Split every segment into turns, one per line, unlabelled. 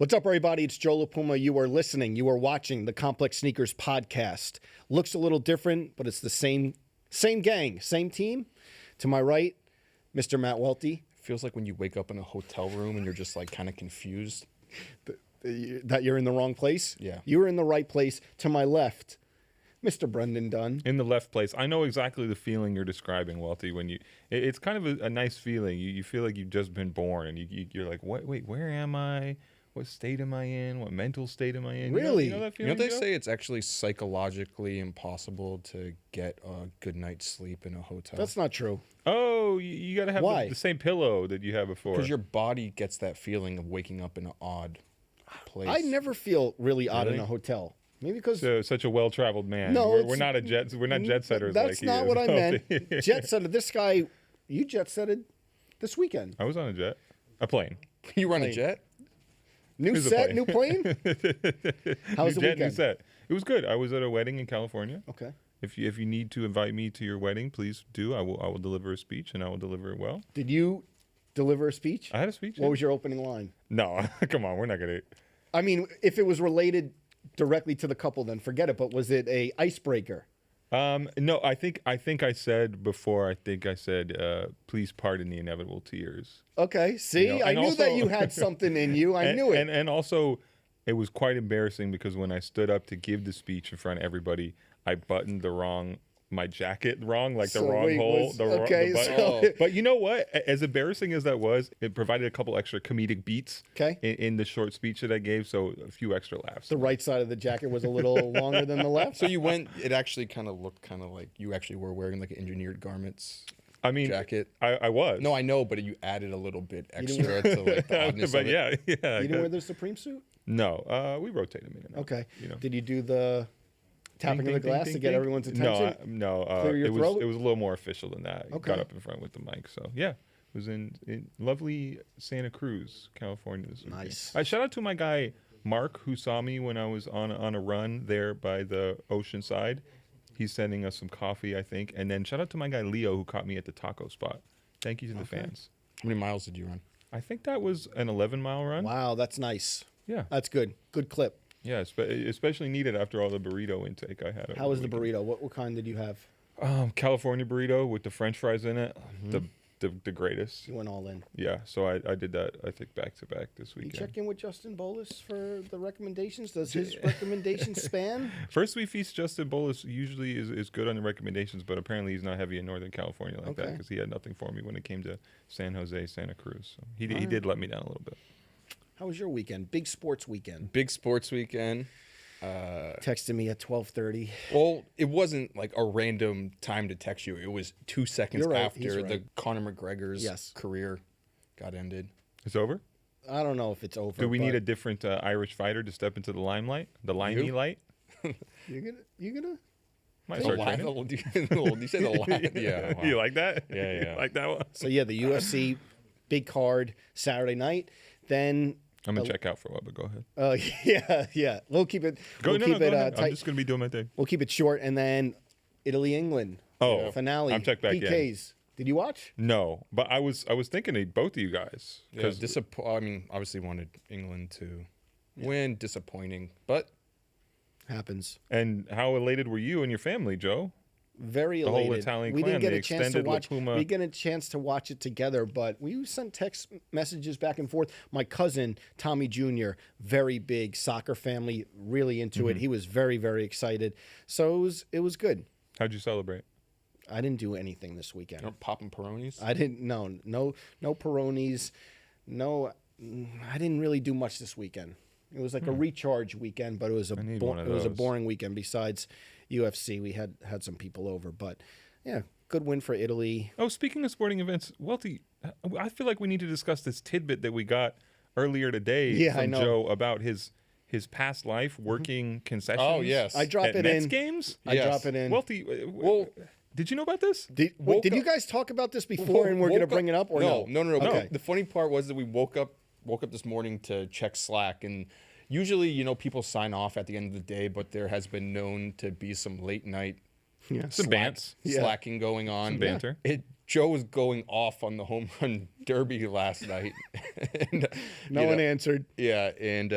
What's up, everybody? It's Joe La Puma. You are listening. You are watching the Complex Sneakers podcast. Looks a little different, but it's the same gang, same team. To my right, Mr. Matt Welty.
Feels like when you wake up in a hotel room and you're just like kind of confused.
That you're in the wrong place?
Yeah.
You were in the right place. To my left, Mr. Brendan Dunne.
In the left place. I know exactly the feeling you're describing, Welty. When it's kind of a nice feeling. You feel like you've just been born, and you're like, what? Wait, where am I? What state am I in? What mental state am I in?
Really?
You know that feeling?
They say it's actually psychologically impossible to get a good night's sleep in a hotel.
That's not true.
Oh, you got to have
Why?
the same pillow that you had before.
Because your body gets that feeling of waking up in an odd place.
I never feel really odd in
Really?
a hotel. Maybe because
So, such a well-traveled man.
No,
we're
it's-
not jet setters.
that's
like
not
he is.
what I meant. Jet setted. This guy, you jet setted this weekend.
I was on a plane.
You run a
Plane.
jet?
New
Here's a
set,
plane.
new plane. How was the
New
weekend?
set. It was good. I was at a wedding in California.
Okay.
If you need to invite me to your wedding, please do. I will deliver a speech, and I will deliver it well.
Did you deliver a speech?
I had a speech.
What was your opening line?
No, come on, we're not gonna.
I mean, if it was related directly to the couple, then forget it. But was it a icebreaker?
No, I think I said before. I think I said, please pardon the inevitable tears.
Okay. See,
You know,
I
and
knew that
also-
you had something in you. I knew it.
And also, it was quite embarrassing because when I stood up to give the speech in front of everybody, I buttoned my jacket wrong, like the
So
wrong
wait,
hole.
was-
The wrong
okay,
the button.
so-
But you know what? As embarrassing as that was, it provided a couple extra comedic beats.
Okay.
In the short speech that I gave, so a few extra laughs.
The right side of the jacket was a little longer than the left.
So you went, it actually kind of looked kind of like you actually were wearing like an engineered garments
I mean,
jacket.
I was.
No, I know, but you added a little bit
didn't
extra to like the oddness
but
of it.
yeah.
You didn't wear the Supreme suit?
No, we rotate them in and out.
Okay.
You know.
Did you do the tapping
Ding,
of the
ding,
glass
ding,
to get
ding.
everyone's attention?
No.
Clear your
it was
throat?
it was a little more official than that.
Okay.
Got up in front with the mic. So yeah, it was in lovely Santa Cruz, California this weekend.
Nice.
Shout out to my guy Mark who saw me when I was on a run there by the ocean side. He's sending us some coffee, I think, and then shout out to my guy Leo who caught me at the taco spot. Thank you to the fans.
How many miles did you run?
I think that was an 11-mile run.
Wow, that's nice.
Yeah,
That's good. Good clip.
yeah, especially needed after all the burrito intake I had.
How was the
weekend.
burrito? What kind did you have?
California burrito with the French fries in it, the greatest.
You went all in.
Yeah, so I did that. I think back to back this
You
weekend.
check in with Justin Bolus for the recommendations. Does his recommendations span?
First we feast Justin Bolus usually is good on the recommendations, but apparently he's not heavy in Northern California like that
Okay.
because he had nothing for me when it came to San Jose, Santa Cruz. So he did let me down a little bit.
How was your weekend? Big sports weekend.
Big sports weekend.
Texted me at 12:30.
Well, it wasn't like a random time to text you. It was 2 seconds
You're right, he's
after
right.
the Conor McGregor's
Yes.
career got ended.
It's over?
I don't know if it's over.
Do we need
but
a different Irish fighter to step into the limelight? The limey light?
You gonna?
Might
The
start
li-
training.
you say the line? Yeah. Wow.
You like that?
Yeah, yeah.
Like that one?
So yeah, the UFC big card Saturday night. Then
I'm going to check out for a while, but go ahead.
yeah. We'll keep it.
Go,
we'll
no,
keep
no,
it
go ahead. I'm
tight.
just going to be doing my thing.
We'll keep it short, and then Italy England.
Oh,
finale.
I'm checked back in.
PKs. Did you watch?
No, but I was thinking of both of you guys.
Yeah, I mean, obviously wanted England to win. Disappointing, but
Happens.
And how elated were you and your family, Joe?
Very
The whole
elated.
Italian
we didn't
clan,
get
the
a chance to
extended La
watch.
Puma.
We didn't get a chance to watch it together, but we sent text messages back and forth. My cousin Tommy Jr., very big soccer family, really into
Mm-hmm.
it. He was very, very excited. So it was good.
How'd you celebrate?
I didn't do anything this weekend.
you know, popping Peronis.
I didn't. No Peronis. No, I didn't really do much this weekend. It was like a recharge weekend, but it was a
need one of
it was a
those.
boring weekend. Besides UFC, we had some people over, but yeah, good win for Italy.
Oh, speaking of sporting events, Welty, I feel like we need to discuss this tidbit that we got earlier today
Yeah, I
from
know.
Joe about his past life working concessions.
Oh, yes.
I drop
at
it
Mets
in.
games.
I
Yes.
drop it in.
Welty,
Well,
did you know about this?
Did
woke
you
up-
guys talk about this before, and we're going to
woke
bring it up, or no?
No.
Okay.
The funny part was that we woke up this morning to check Slack, and usually, people sign off at the end of the day, but there has been known to be some late night
Yeah.
Some bants.
Yeah.
slacking going on.
Some banter.
Joe was going off on the home run derby last night. And,
No
you
one
know,
answered.
Yeah, and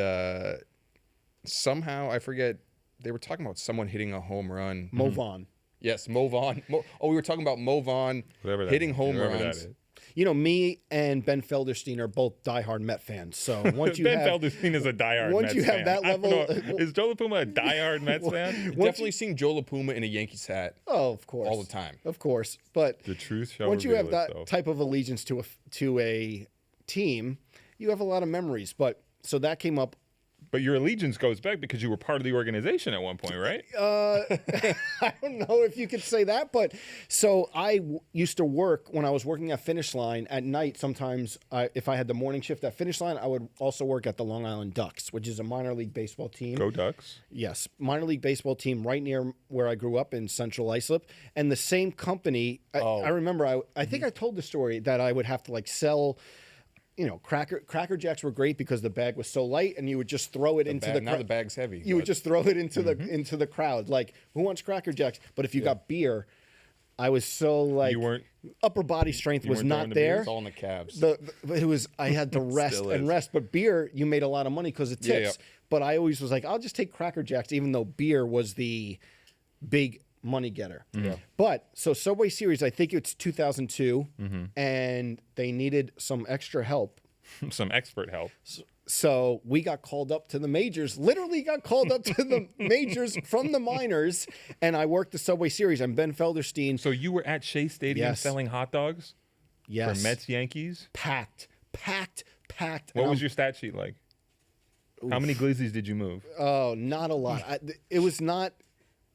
somehow I forget they were talking about someone hitting a home run.
Mo Vaughn.
Yes, Mo Vaughn. We were talking about Mo Vaughn
Whatever that
hitting
is,
home
whoever that
runs.
is.
You know, me and Ben Felderstein are both diehard Met fans. So once you
Ben
have
Felderstein is a diehard
once
Mets
you have
fan.
that
I don't
level-
know. Is Joe La Puma a diehard Mets fan?
Definitely seen Joe La Puma in a Yankees hat.
oh, of course,
all the time.
of course. But
The truth shall
once you
reveal
have that
itself.
type of allegiance to a team, you have a lot of memories. But so that came up.
But your allegiance goes back because you were part of the organization at one point, right?
I don't know if you could say that, but so I used to work when I was working at Finish Line at night. Sometimes, if I had the morning shift at Finish Line, I would also work at the Long Island Ducks, which is a minor league baseball team.
Go Ducks.
Yes, minor league baseball team right near where I grew up in Central Islip, and the same company. I remember. I think I told the story that I would have to like sell. You know, Cracker Jacks were great because the bag was so light, and you would just throw it into the
Now the bag's heavy.
you would
but-
just throw it into the crowd. Like, who wants Cracker Jacks? But if you got beer, I was so like
You weren't.
upper body strength was
weren't throwing
not
the
there.
beers?
It's all in the Cavs.
It was I had to rest
Still
and
is.
rest. But beer, you made a lot of money because of
Yeah,
tips.
yeah.
But I always was like, I'll just take Cracker Jacks, even though beer was the big money getter.
Yeah.
But so Subway Series, I think it's 2002,
Mm-hmm.
and they needed some extra help.
Some expert help.
So we got called up to the majors, literally got called up to the majors from the minors. And I worked the Subway Series. I'm Ben Felderstein.
So you were at Shea Stadium
Yes.
selling hot dogs
Yes.
for Mets Yankees?
Packed.
What
And
was
I'm-
your stat sheet like? How many glizzies did you move?
Oh, not a lot. It was not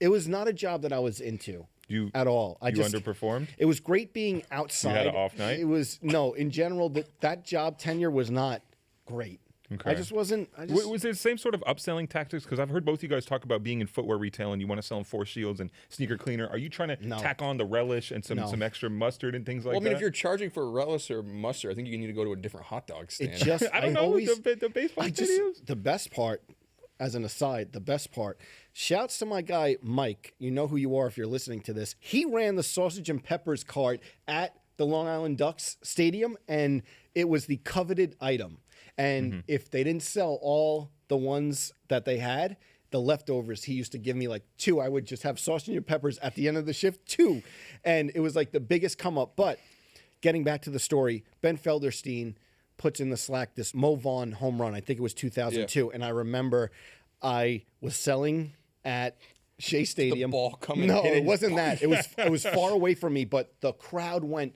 a job that I was into
You
at all.
you underperformed?
It was great being outside.
an off night?
It was, no, in general, that job tenure was not great.
Okay.
I just wasn't.
Was it the same sort of upselling tactics? Because I've heard both you guys talk about being in footwear retail and you want to sell them Force Shields and sneaker cleaner. Are you trying to
No.
tack on the relish and
No.
some extra mustard and things like
Well, I mean,
that?
if you're charging for relish or mustard, I think you need to go to a different hot dog stand.
It just.
I don't know
always,
the baseball videos.
The best part, as an aside, shouts to my guy Mike. You know who you are if you're listening to this. He ran the sausage and peppers cart at the Long Island Ducks Stadium, and it was the coveted item. And if they didn't sell all the ones that they had, the leftovers, he used to give me like 2. I would just have sausage and peppers at the end of the shift, 2. And it was like the biggest come up. But getting back to the story, Ben Felderstein puts in the Slack this Mo Vaughn home run. I think it was 2002. And I remember I was selling at Shea Stadium.
ball coming
No,
in
it
and-
wasn't that. It was far away from me, but the crowd went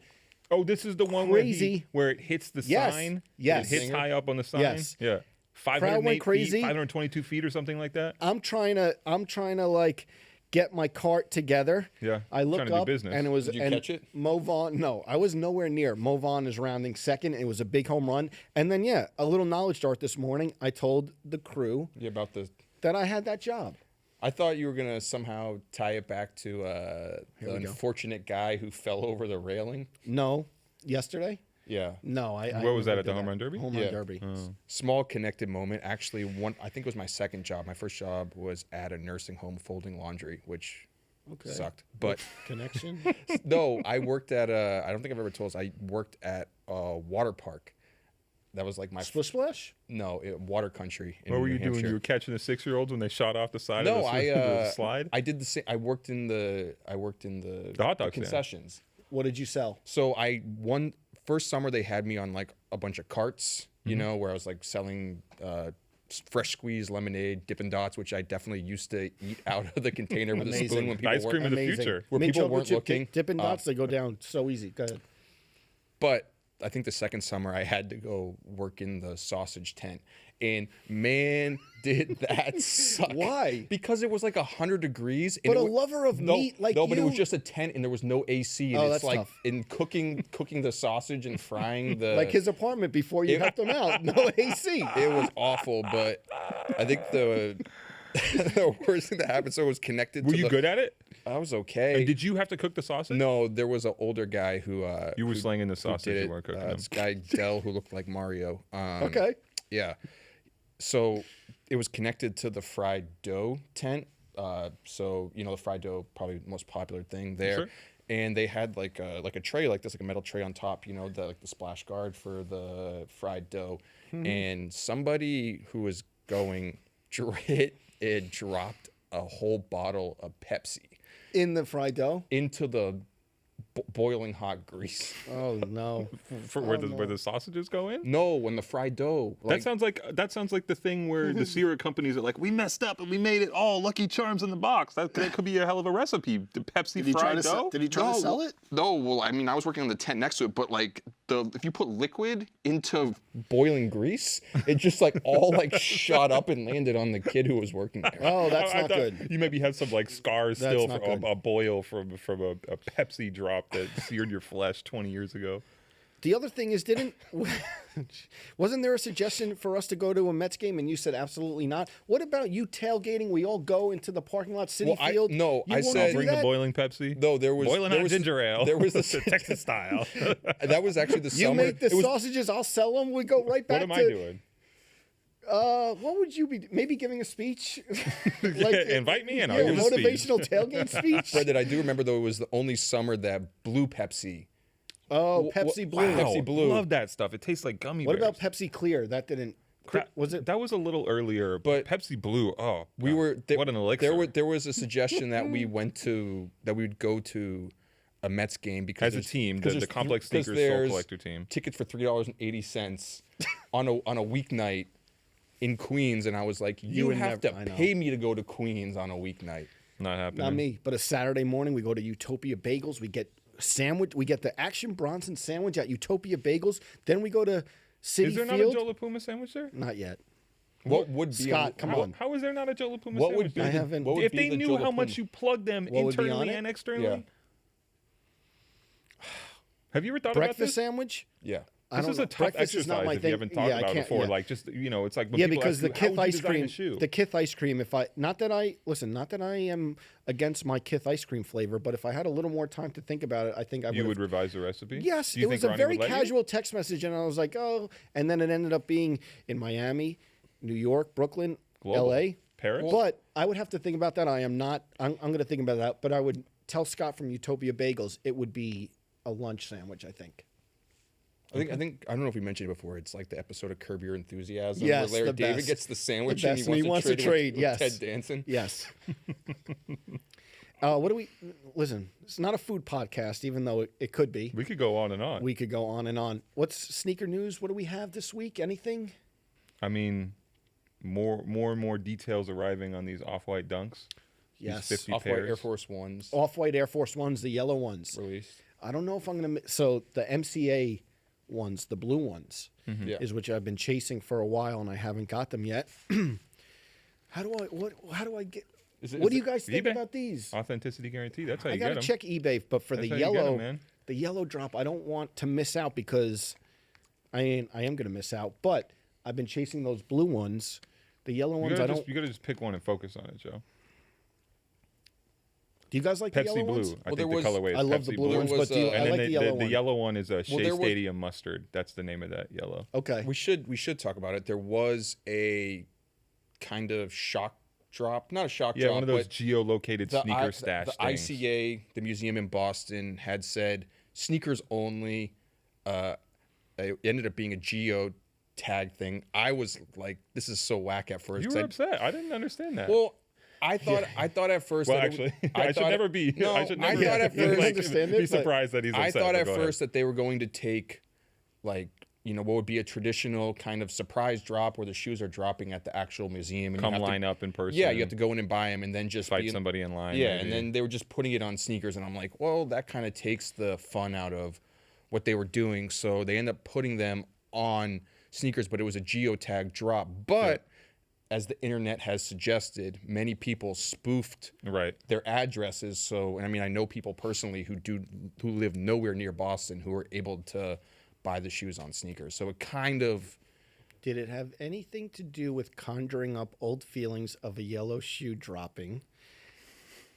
Oh, this is the one
Crazy.
where it hits the
Yes.
sign?
Yes.
It hits high up on the sign?
Yes.
Yeah.
Crowd
508
went crazy.
feet, 522 feet or something like that?
I'm trying to like get my cart together.
Yeah,
I look
trying to do
up
business.
and it was
Did you
and
catch it?
Mo Vaughn. No, I was nowhere near. Mo Vaughn is rounding second. It was a big home run. And then a little knowledge dart this morning. I told the crew
Yeah, about the.
that I had that job.
I thought you were gonna somehow tie it back to the
we go.
unfortunate guy who fell over the railing.
No, yesterday.
Yeah.
No, I.
What was that,
never
at the
did
Home Run Derby?
Home
Yeah.
Run Derby.
Small connected moment. Actually, I think it was my second job. My first job was at a nursing home folding laundry, which sucked. But
Connection.
no, I worked at I don't think I've ever told us. I worked at a water park. That was like my
Splish Splash.
water country. In
What were
New
you doing?
Hampshire.
You were catching the 6-year-olds when they shot off the side
No,
of the
I
slide?
I did the same. I worked in the
hot dog stand.
concessions.
What did you sell?
So first summer they had me on like a bunch of carts, you know, where I was like selling fresh squeezed lemonade, Dippin' Dots, which I definitely used to eat out of the container with a
Amazing.
spoon when people
Ice cream
weren't.
of the future.
Where
Mint
people
chocolate
weren't
chip
looking.
Dippin' Dots, they go down so easy. Go ahead.
But I think the second summer I had to go work in the sausage tent. And man, did that suck.
Why?
Because it was like 100 degrees. And
But
it
a
wa-
lover of meat like
No, but it was
you-
just a tent and there was no AC. And
Oh,
it's
that's
like
tough.
in cooking the sausage and frying the
Like his apartment before you helped him out. No AC.
it was awful, but I think the the worst thing that happened, so it was connected
Were
to
you good at it?
I was okay.
And did you have to cook the sausage?
No, there was an older guy who
You were
who-
slinging the
who
sausage,
did
you
it.
weren't cooking them.
This guy Dell who looked like Mario.
Okay.
Yeah. So it was connected to the fried dough tent. So the fried dough, probably the most popular thing there.
Sure.
And they had like a tray like this, like a metal tray on top, the splash guard for the fried dough. And somebody who was going, it dropped a whole bottle of Pepsi
In the fried dough?
into the boiling hot grease.
Oh, no.
For where the sausages go in.
No, when the fried dough.
That sounds like the thing where the cereal companies are like, we messed up and we made it all Lucky Charms in the box. That could be a hell of a recipe. The Pepsi fried dough.
Did he try to sell it?
No, well, I mean, I was working on the tent next to it, but like if you put liquid into boiling grease, it just like all like shot up and landed on the kid who was working there.
Oh, that's
I
not
thought
good.
You maybe have some like scars
That's
still
not
from
good.
a boil from a Pepsi drop that seared your flesh 20 years ago.
The other thing is, wasn't there a suggestion for us to go to a Mets game and you said absolutely not? What about you tailgating? We all go into the parking lot, City Field.
no,
You
I
won't
said-
do
Bring
that?
the boiling Pepsi.
No, there was
boiling
there
hot
was,
ginger ale.
There was
the
the
Texas style.
that was actually the
You
summer.
make the
it was,
sausages, I'll sell them. We go right back
What am
to.
I doing?
What would you be? Maybe giving a speech?
Invite me in. I'll
Yeah,
give a speech.
motivational tailgate speech.
Fred, that I do remember though, it was the only summer that blue Pepsi.
Oh, Pepsi Blue.
Wow,
Pepsi Blue.
Love that stuff. It tastes like gummy
What
bears.
about Pepsi Clear? That didn't. Was it?
That was a little earlier,
But
but Pepsi Blue. Oh,
We
God,
were
what an elixir.
There was a suggestion that we would go to a Mets game because
As a
there's-
team,
because
the
there's-
Complex
because
Sneakers Soul
there's
Collector team.
tickets for $3.80 on a weeknight in Queens, and I was like, you
would
have
never- I
to
know.
pay me to go to Queens on a weeknight.
Not happening.
Not me, but a Saturday morning we go to Utopia Bagels. We get sandwich. We get the Action Bronson sandwich at Utopia Bagels. Then we go to City
Is there not
Field.
a Joe La Puma sandwich there?
Not yet.
What would be
Scott, come on.
How is there not a Joe La Puma
What
sandwich
would be
there?
I haven't-
what would
If
be
they
the
knew
Joe La
how much
Puma?
you plug them
What would be on
internally
it?
and externally.
Yeah.
Have you ever thought
Breakfast
about this?
sandwich.
Yeah.
I
This
don't
is
know.
a tough
Breakfast is not
exercise
my
if
thing.
you haven't thought
Yeah, I
about it
can't-
before.
yeah.
Like, just, it's like when
Yeah,
people
because
ask
the
you, how
Kith
would you
ice
design
cream,
a shoe?
the Kith ice cream. Not that I am against my Kith ice cream flavor, but if I had a little more time to think about it, I think I
you
would.
would revise the recipe?
Yes,
Do you
it was
think
a
Ronnie
very
would let you?
casual text message, and I was like, oh, and then it ended up being in Miami, New York, Brooklyn,
Global.
L.A.,
Paris?
But I would have to think about that. I'm going to think about that, but I would tell Scott from Utopia Bagels it would be a lunch sandwich. I think.
I think I don't know if we mentioned it before. It's like the episode of Curb Your Enthusiasm
Yes,
where Larry
the
David
best.
gets the sandwich
The
and
best, and he wants to trade,
with
yes.
Ted Danson.
Yes. What do we listen? It's not a food podcast, even though it could be.
We could go on and on.
We could go on and on. What's sneaker news? What do we have this week? Anything?
I mean, more and more details arriving on these off-white dunks. These
Yes.
50
Off-White
pairs.
Air Force Ones
Off-white Air Force Ones, the yellow ones.
released.
I don't know if I'm going to. So the MCA ones, the blue ones,
Yeah.
is which I've been chasing for a while and I haven't got them yet. How do I get? What do you guys think
eBay?
about these?
Authenticity guarantee. That's how
I
you
gotta
get them.
check eBay, but for
That's
the
how you get 'em,
yellow,
man.
the yellow drop, I don't want to miss out because I am gonna miss out. But I've been chasing those blue ones. The yellow ones, I don't.
You gotta just pick one and focus on it, Joe.
Do you guys like the
Pepsi
yellow
Blue.
ones?
I
Well,
think
there
the
was-
colorway is
I love
Pepsi
the blue
Blue.
ones,
There
but
was,
I
And
like
then
the yellow
the
one.
yellow one is a Shea
there was-
Stadium mustard. That's the name of that yellow.
Okay.
We should talk about it. There was a kind of shock drop, not a shock
Yeah,
drop,
one of those
but
geolocated sneaker stash
the
things.
ICA, the museum in Boston, had said sneakers only. It ended up being a geo tag thing. I was like, this is so whack at first.
You
'cause
were
I-
upset. I didn't understand that.
Well, I thought at first.
Well,
that
actually,
it,
I should
thought
never
it-
be.
No,
I should never
thought at
you didn't
first.
understand it,
be
but-
surprised that he's upset.
I thought
but
at
go ahead.
first that they were going to take, like, what would be a traditional kind of surprise drop where the shoes are dropping at the actual museum. And
Come
you have
line
to,
up in person.
Yeah, you have to go in and buy them and then just
fight
be in-
somebody in line.
Yeah,
maybe.
and then they were just putting it on sneakers, and I'm like, well, that kind of takes the fun out of what they were doing. So they end up putting them on sneakers, but it was a geotag drop. But as the internet has suggested, many people spoofed
right.
their addresses. So, and I mean, I know people personally who live nowhere near Boston who are able to buy the shoes on sneakers. So it kind of.
Did it have anything to do with conjuring up old feelings of a yellow shoe dropping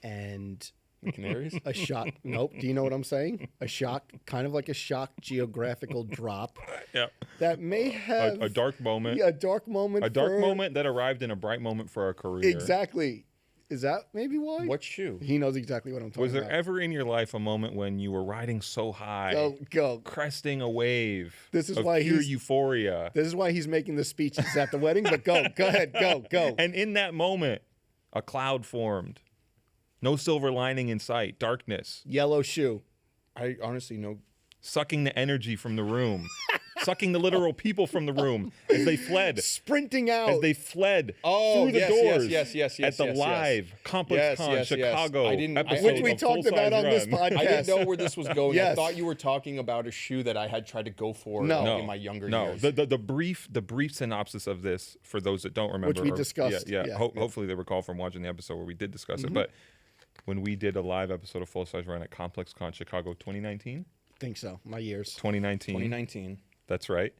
and
Canaries?
a shock? Nope. Do you know what I'm saying? A shock, kind of like a shock geographical drop
Yeah.
that may have
A dark moment.
Yeah, a dark moment.
A dark
for-
moment that arrived in a bright moment for our career.
Exactly. Is that maybe why?
What shoe?
He knows exactly what I'm talking
Was there
about.
ever in your life a moment when you were riding so high,
Go.
cresting a wave
This is
of
why
pure
he's-
euphoria?
This is why he's making the speeches at the wedding, but go ahead, go.
And in that moment, a cloud formed. No silver lining in sight, darkness,
Yellow shoe.
I honestly know.
sucking the energy from the room, sucking the literal people from the room as they fled.
Sprinting out.
As they fled
Oh,
through the
yes,
doors
yes,
at the
yes.
live Complex Con Chicago
I didn't-
episode
Which we
of
talked
Full
about
Size
on this
Run.
podcast.
I didn't know where this was going. I
Yes.
thought you were talking about a shoe that I had tried to go for
No.
in my younger
No,
years.
the brief synopsis of this for those that don't remember,
we
or-
discussed,
Yeah,
yeah.
Hopefully they recall from watching the episode where we did discuss it. But when we did a live episode of Full Size Run at Complex Con Chicago 2019,
think so. My years.
2019.
that's right.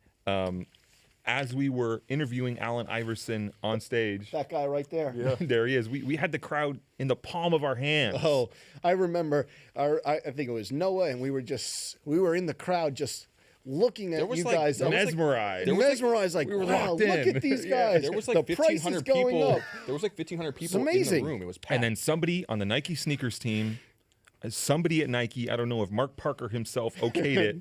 As we were interviewing Allen Iverson on stage,
That guy right there. Yeah.
there he is. We had the crowd in the palm of our hands.
Oh, I remember. I think it was Noah, and we were in the crowd just looking at
There was
you
like-
guys.
there was like-
mesmerized.
there was like-
mesmerized, like,
we were
wow,
locked
look
in.
at these
Yeah,
guys.
There was like
the price is
1,500
going
people.
up.
There was like 1,500 people in
amazing.
the room. It was packed.
And then somebody on the Nike sneakers team, somebody at Nike, I don't know if Mark Parker himself okayed it,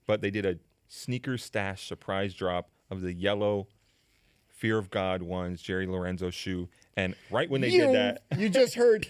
but they did a sneaker stash surprise drop of the yellow Fear of God ones, Jerry Lorenzo shoe. And right when they did that,
you just heard.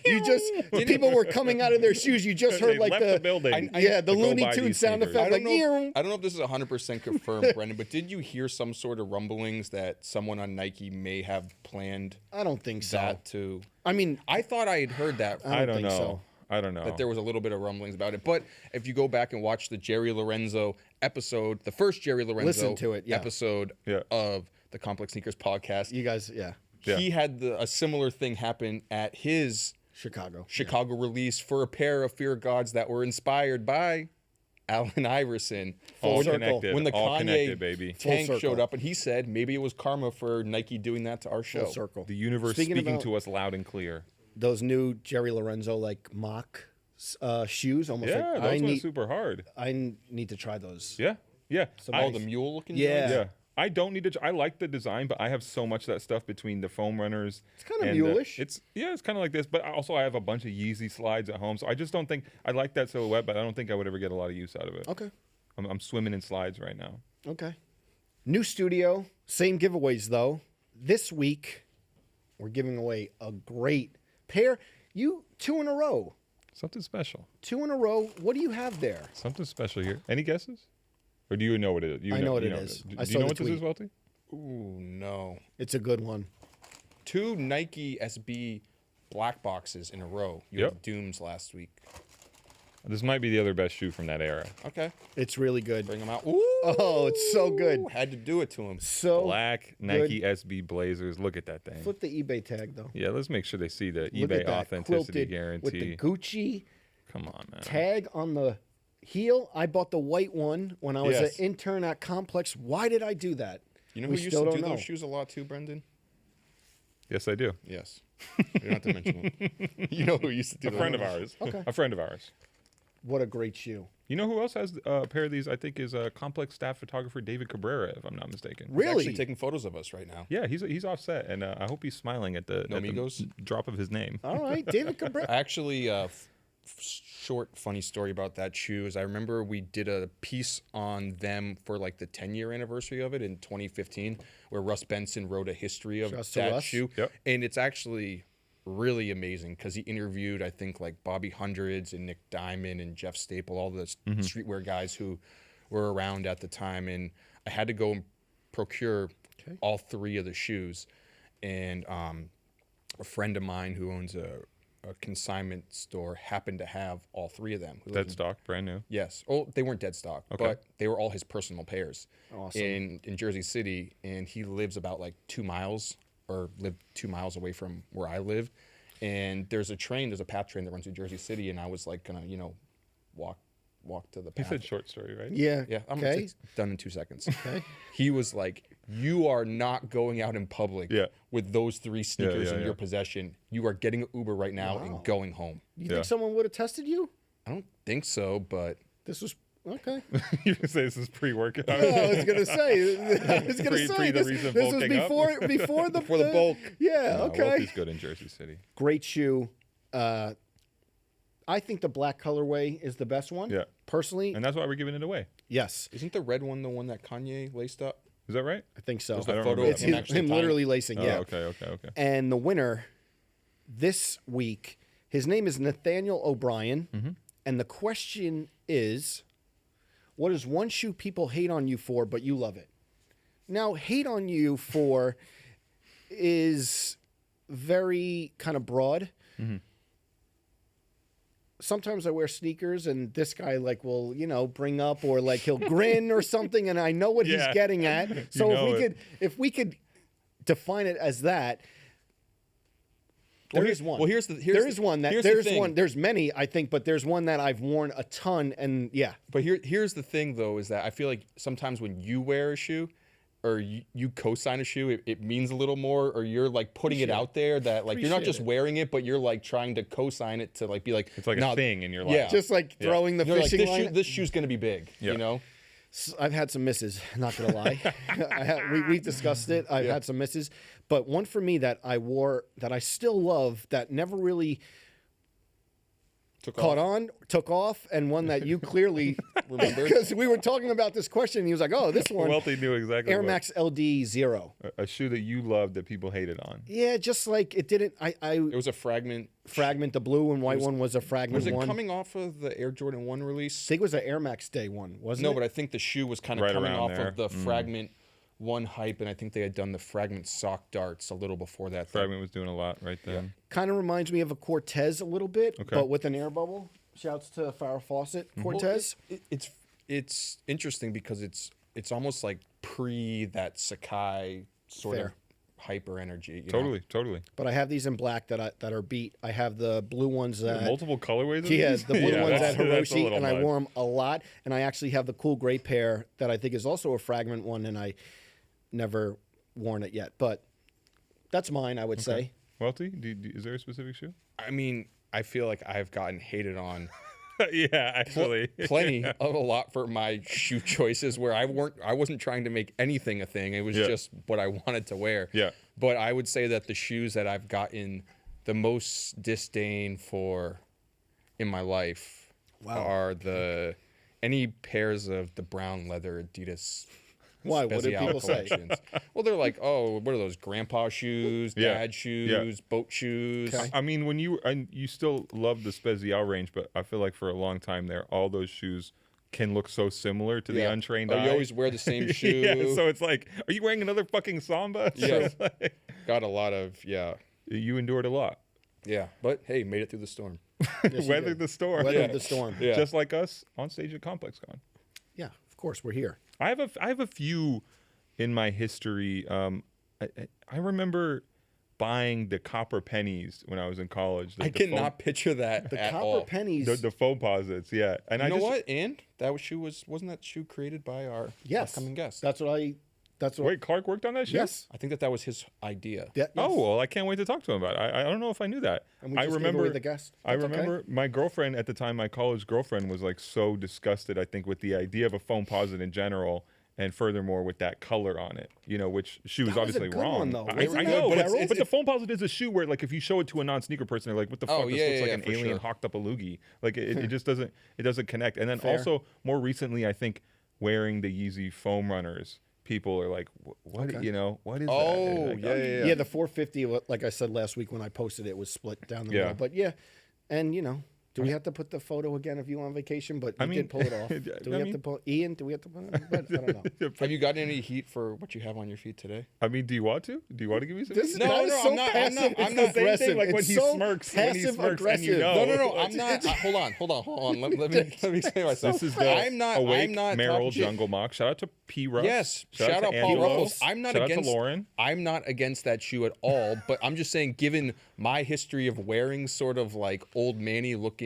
When people were coming out of their shoes. You just heard
they
like
left
the
the building.
yeah, the
to go
Looney
buy
Tunes
these
sound
sneakers.
effect.
I
Like,
don't know if this is 100% confirmed, Brendan, but did you hear some sort of rumblings that someone on Nike may have planned
I don't think so.
that to?
I mean,
I thought I had heard that.
I don't
think
know.
so.
I don't know.
That there was a little bit of rumblings about it. But if you go back and watch the Jerry Lorenzo episode, the first Jerry Lorenzo
Listen to it, yeah.
episode
Yeah.
of the Complex Sneakers podcast,
you guys, yeah,
Yeah.
he had a similar thing happen at his
Chicago.
Chicago release for a pair of Fear Gods that were inspired by Allen Iverson.
all
circle.
connected.
When the
all
Kanye
connected, baby.
tank
circle.
showed up, and he said maybe it was karma for Nike doing that to our show.
Full circle.
The universe
Speaking
speaking
about-
to us loud and clear.
Those new Jerry Lorenzo like mock shoes. Almost
Yeah,
like
those went super hard.
I need to try those.
Yeah, yeah.
Oh, the mule looking.
Yeah.
joints?
Yeah. I don't need to. I like the design, but I have so much of that stuff between the foam runners. It's
kinda mule-ish.
It's kind of like this, but also I have a bunch of Yeezy slides at home, so I just don't think I like that silhouette. But I don't think I would ever get a lot of use out of it.
Okay.
I'm swimming in slides right now.
Okay. New studio, same giveaways though. This week, we're giving away a great pair. You 2 in a row.
Something special.
2 in a row. What do you have there?
Something special here. Any guesses? Or do you know what it is?
I know what
you
it is.
Do
I
you
saw
know
the
what this
tweet.
is, Welty?
Ooh, no.
It's a good one.
2 Nike SB black boxes in a row. You
Yep.
had Dooms last week.
This might be the other best shoe from that era.
Okay.
It's really good.
Bring them out. Ooh.
Oh, it's so good.
Had to do it to him.
So
Black Nike SB Blazers. Look at that thing.
flip the eBay tag though.
Yeah, let's make sure they see the
Look
eBay
at that,
authenticity
quilted
guarantee.
with the Gucci
Come on, man.
tag on the heel. I bought the white one when I was
Yes.
an intern at Complex. Why did I do that?
You know
We
who used
still
to do
don't know.
those shoes a lot too, Brendan?
Yes, I do.
Yes. You don't have to mention it. You know who used to do
A
those.
friend of ours.
Okay.
A friend of ours.
What a great shoe.
You know who else has a pair of these? I think is a Complex staff photographer, David Cabrera, if I'm not mistaken.
He's
Really?
actually taking photos of us right now.
Yeah, he's offset, and I hope he's smiling at the,
No
at the
amigos?
drop of his name.
All right, David Cabrera.
Actually, short funny story about that shoe is I remember we did a piece on them for like the 10-year anniversary of it in 2015, where Russ Benson wrote a history of
Shouts to
that
Russ.
shoe,
Yep.
and it's actually really amazing because he interviewed I think like Bobby Hundreds and Nick Diamond and Jeff Staple, all the streetwear guys who were around at the time, and I had to go and procure all 3 of the shoes, and a friend of mine who owns a consignment store happened to have all 3 of them. Who lives
Dead
in-
stock, brand new.
Yes. Oh, they weren't dead stock,
Okay.
but they were all his personal pairs.
Awesome.
In Jersey City, and he lives about like 2 miles, or lived 2 miles away from where I live. And there's a path train that runs through Jersey City, and I was like gonna, walk to the
He
path.
said short story, right?
Yeah.
Yeah,
Okay.
it's done in 2 seconds.
Okay.
He was like, "You are not going out in public
Yeah.
with those 3 sneakers
yeah,
in
yeah.
your possession. You are getting an Uber right now
Wow.
and going home."
You
Yeah.
think someone would have tested you?
I don't think so, but
This was Okay.
You're gonna say this is pre-workout.
I was gonna say.
Pre the recent
this was
bulking up?
before the
bulk.
Yeah.
No,
Okay.
Welty's good in Jersey City.
Great shoe. I think the black colorway is the best one.
Yeah.
Personally,
And that's why we're giving it away.
yes,
Isn't the red one the one that Kanye laced up?
Is that right?
I think so.
Was the
I don't
photo
remember
of
that
him
one.
actually
him
tying-
literally lacing.
Oh,
Yeah.
okay.
And the winner this week, his name is Nathaniel O'Brien.
Mm-hmm.
And the question is, what is one shoe people hate on you for, but you love it? Now, hate on you for is very kind of broad.
Mm-hmm.
Sometimes I wear sneakers and this guy like will, bring up or like he'll grin or something and I know what he's
Yeah.
getting at. So
know
if we could define it as that, there is one.
Well, here's
there's many, I think, but there's one that I've worn a ton and yeah.
But here's the thing though, is that I feel like sometimes when you wear a shoe or you co-sign a shoe, it means a little more, or you're like putting it out there that like you're not just wearing it, but you're like trying to co-sign it to like be like
It's like a thing in your life.
Yeah.
Just like throwing the
You're like,
fishing line.
this shoe's gonna be big, you know?
I've had some misses, not gonna lie. We've discussed it. I've had some misses, but one for me that I wore that I still love that never really took off, and one that you clearly remember because we were talking about this question. And he was like, "Oh, this one,
Welty knew exactly.
Air
what.
Max LD Zero."
A shoe that you loved that people hated on.
Yeah, just like it didn't.
It was a fragment.
The blue and white one was a fragment
Was it
one.
coming off of the Air Jordan 1 release?
I think it was an Air Max Day one, wasn't it?
No, but I think the shoe was kind of
Right
coming
around
off
there.
of the Fragment 1 hype, and I think they had done the Fragment sock darts a little before that.
Fragment was doing a lot right then.
Kind of reminds me of a Cortez a little bit,
Okay.
but with an air bubble. Shouts to Farrah Fawcett Cortez.
It's interesting because it's almost like pre that Sakai sort
Fair.
of hyper energy. You know?
Totally.
But I have these in black that are beat. I have the blue ones that
Multiple colorways. Of
yeah,
these?
the blue ones
that's
at
a
Hiroshi,
little
and I
much.
wore them a lot. And I actually have the cool gray pair that I think is also a fragment one, and I never worn it yet. But that's mine, I would say.
Welty, is there a specific shoe?
I mean, I feel like I've gotten hated on
Yeah, actually.
plenty of a lot for my shoe choices where I wasn't trying to make anything a thing. It was just what I wanted to wear.
Yeah.
But I would say that the shoes that I've gotten the most disdain for in my life are any pairs of the brown leather Adidas.
Why? What did
Spezial
people say?
collections. Well, they're like, oh, what are those? Grandpa shoes,
Yeah.
dad shoes, boat shoes.
Okay.
I mean, when you still love the Spezial range, but I feel like for a long time there, all those shoes can look so similar to the
Yeah.
untrained
Oh,
eye.
you always wear the same shoe.
Yeah, so it's like, are you wearing another fucking Samba? So
Yeah.
it's like,
Got a lot of,
you endured a lot.
yeah. But hey, made it through the storm.
Yes, you
Weathered
did.
the storm.
Weathered the storm.
Yeah.
Just like us on stage at ComplexCon.
Yeah, of course, we're here.
I have a few in my history. I remember buying the copper pennies when I was in college.
I cannot picture that
The
at
copper
all.
pennies.
The Foamposites, yeah. And
You
I
know
just,
what? And that shoe wasn't that shoe created by our
Yes,
upcoming guest?
That's what.
Wait, Clark worked on that shoe?
Yes.
I think that was his idea.
Yeah, yes.
Oh, well, I can't wait to talk to him about it. I don't know if I knew that.
And we
I
just gave
remember
away the guest.
I
That's okay.
remember my girlfriend at the time, my college girlfriend, was like so disgusted, I think, with the idea of a Foamposite in general. And furthermore, with that color on it, which she was
That was a
obviously
good
wrong.
one, though.
I
Wasn't
know,
that
but,
Beryl?
but the Foamposite is a shoe where, like, if you show it to a non-sneaker person, they're like, "What the fuck?
Oh,
This
yeah,
looks like
yeah,
an
for
alien
sure.
hocked up a loogie." Like, it just doesn't connect. And then
Fair.
also more recently, I think wearing the Yeezy foam runners, people are like, "What?
Okay.
What is
Oh,
that?" Like,
yeah.
Yeah, the 450, like I said last week when I posted it, was split down the
Yeah.
middle. But yeah, and do we have to put the photo again of you on vacation? But you did pull it off. Do we have to pull Ian? Do we have to put it? But I don't know.
Have you gotten any heat for what you have on your feet today?
I mean, do you want to? Do you want to give me some?
This,
No,
that is
no,
so
I'm not- I'm not-
passive.
I'm
It's
not-
the same thing.
Like when
It's
he
so
smirks, when he
passive
smirks, and
aggressive.
you know.
No. I'm not. Hold on. Let me explain myself.
This is the
I'm not
Merrill
talking-
Jungle Mock. Shout out to P. Russ.
Yes, shout out Paul
Angelo.
Ruffles. I'm not
Shout out
against
to Lauren.
I'm not against that shoe at all, but I'm just saying, given my history of wearing sort of like old manny looking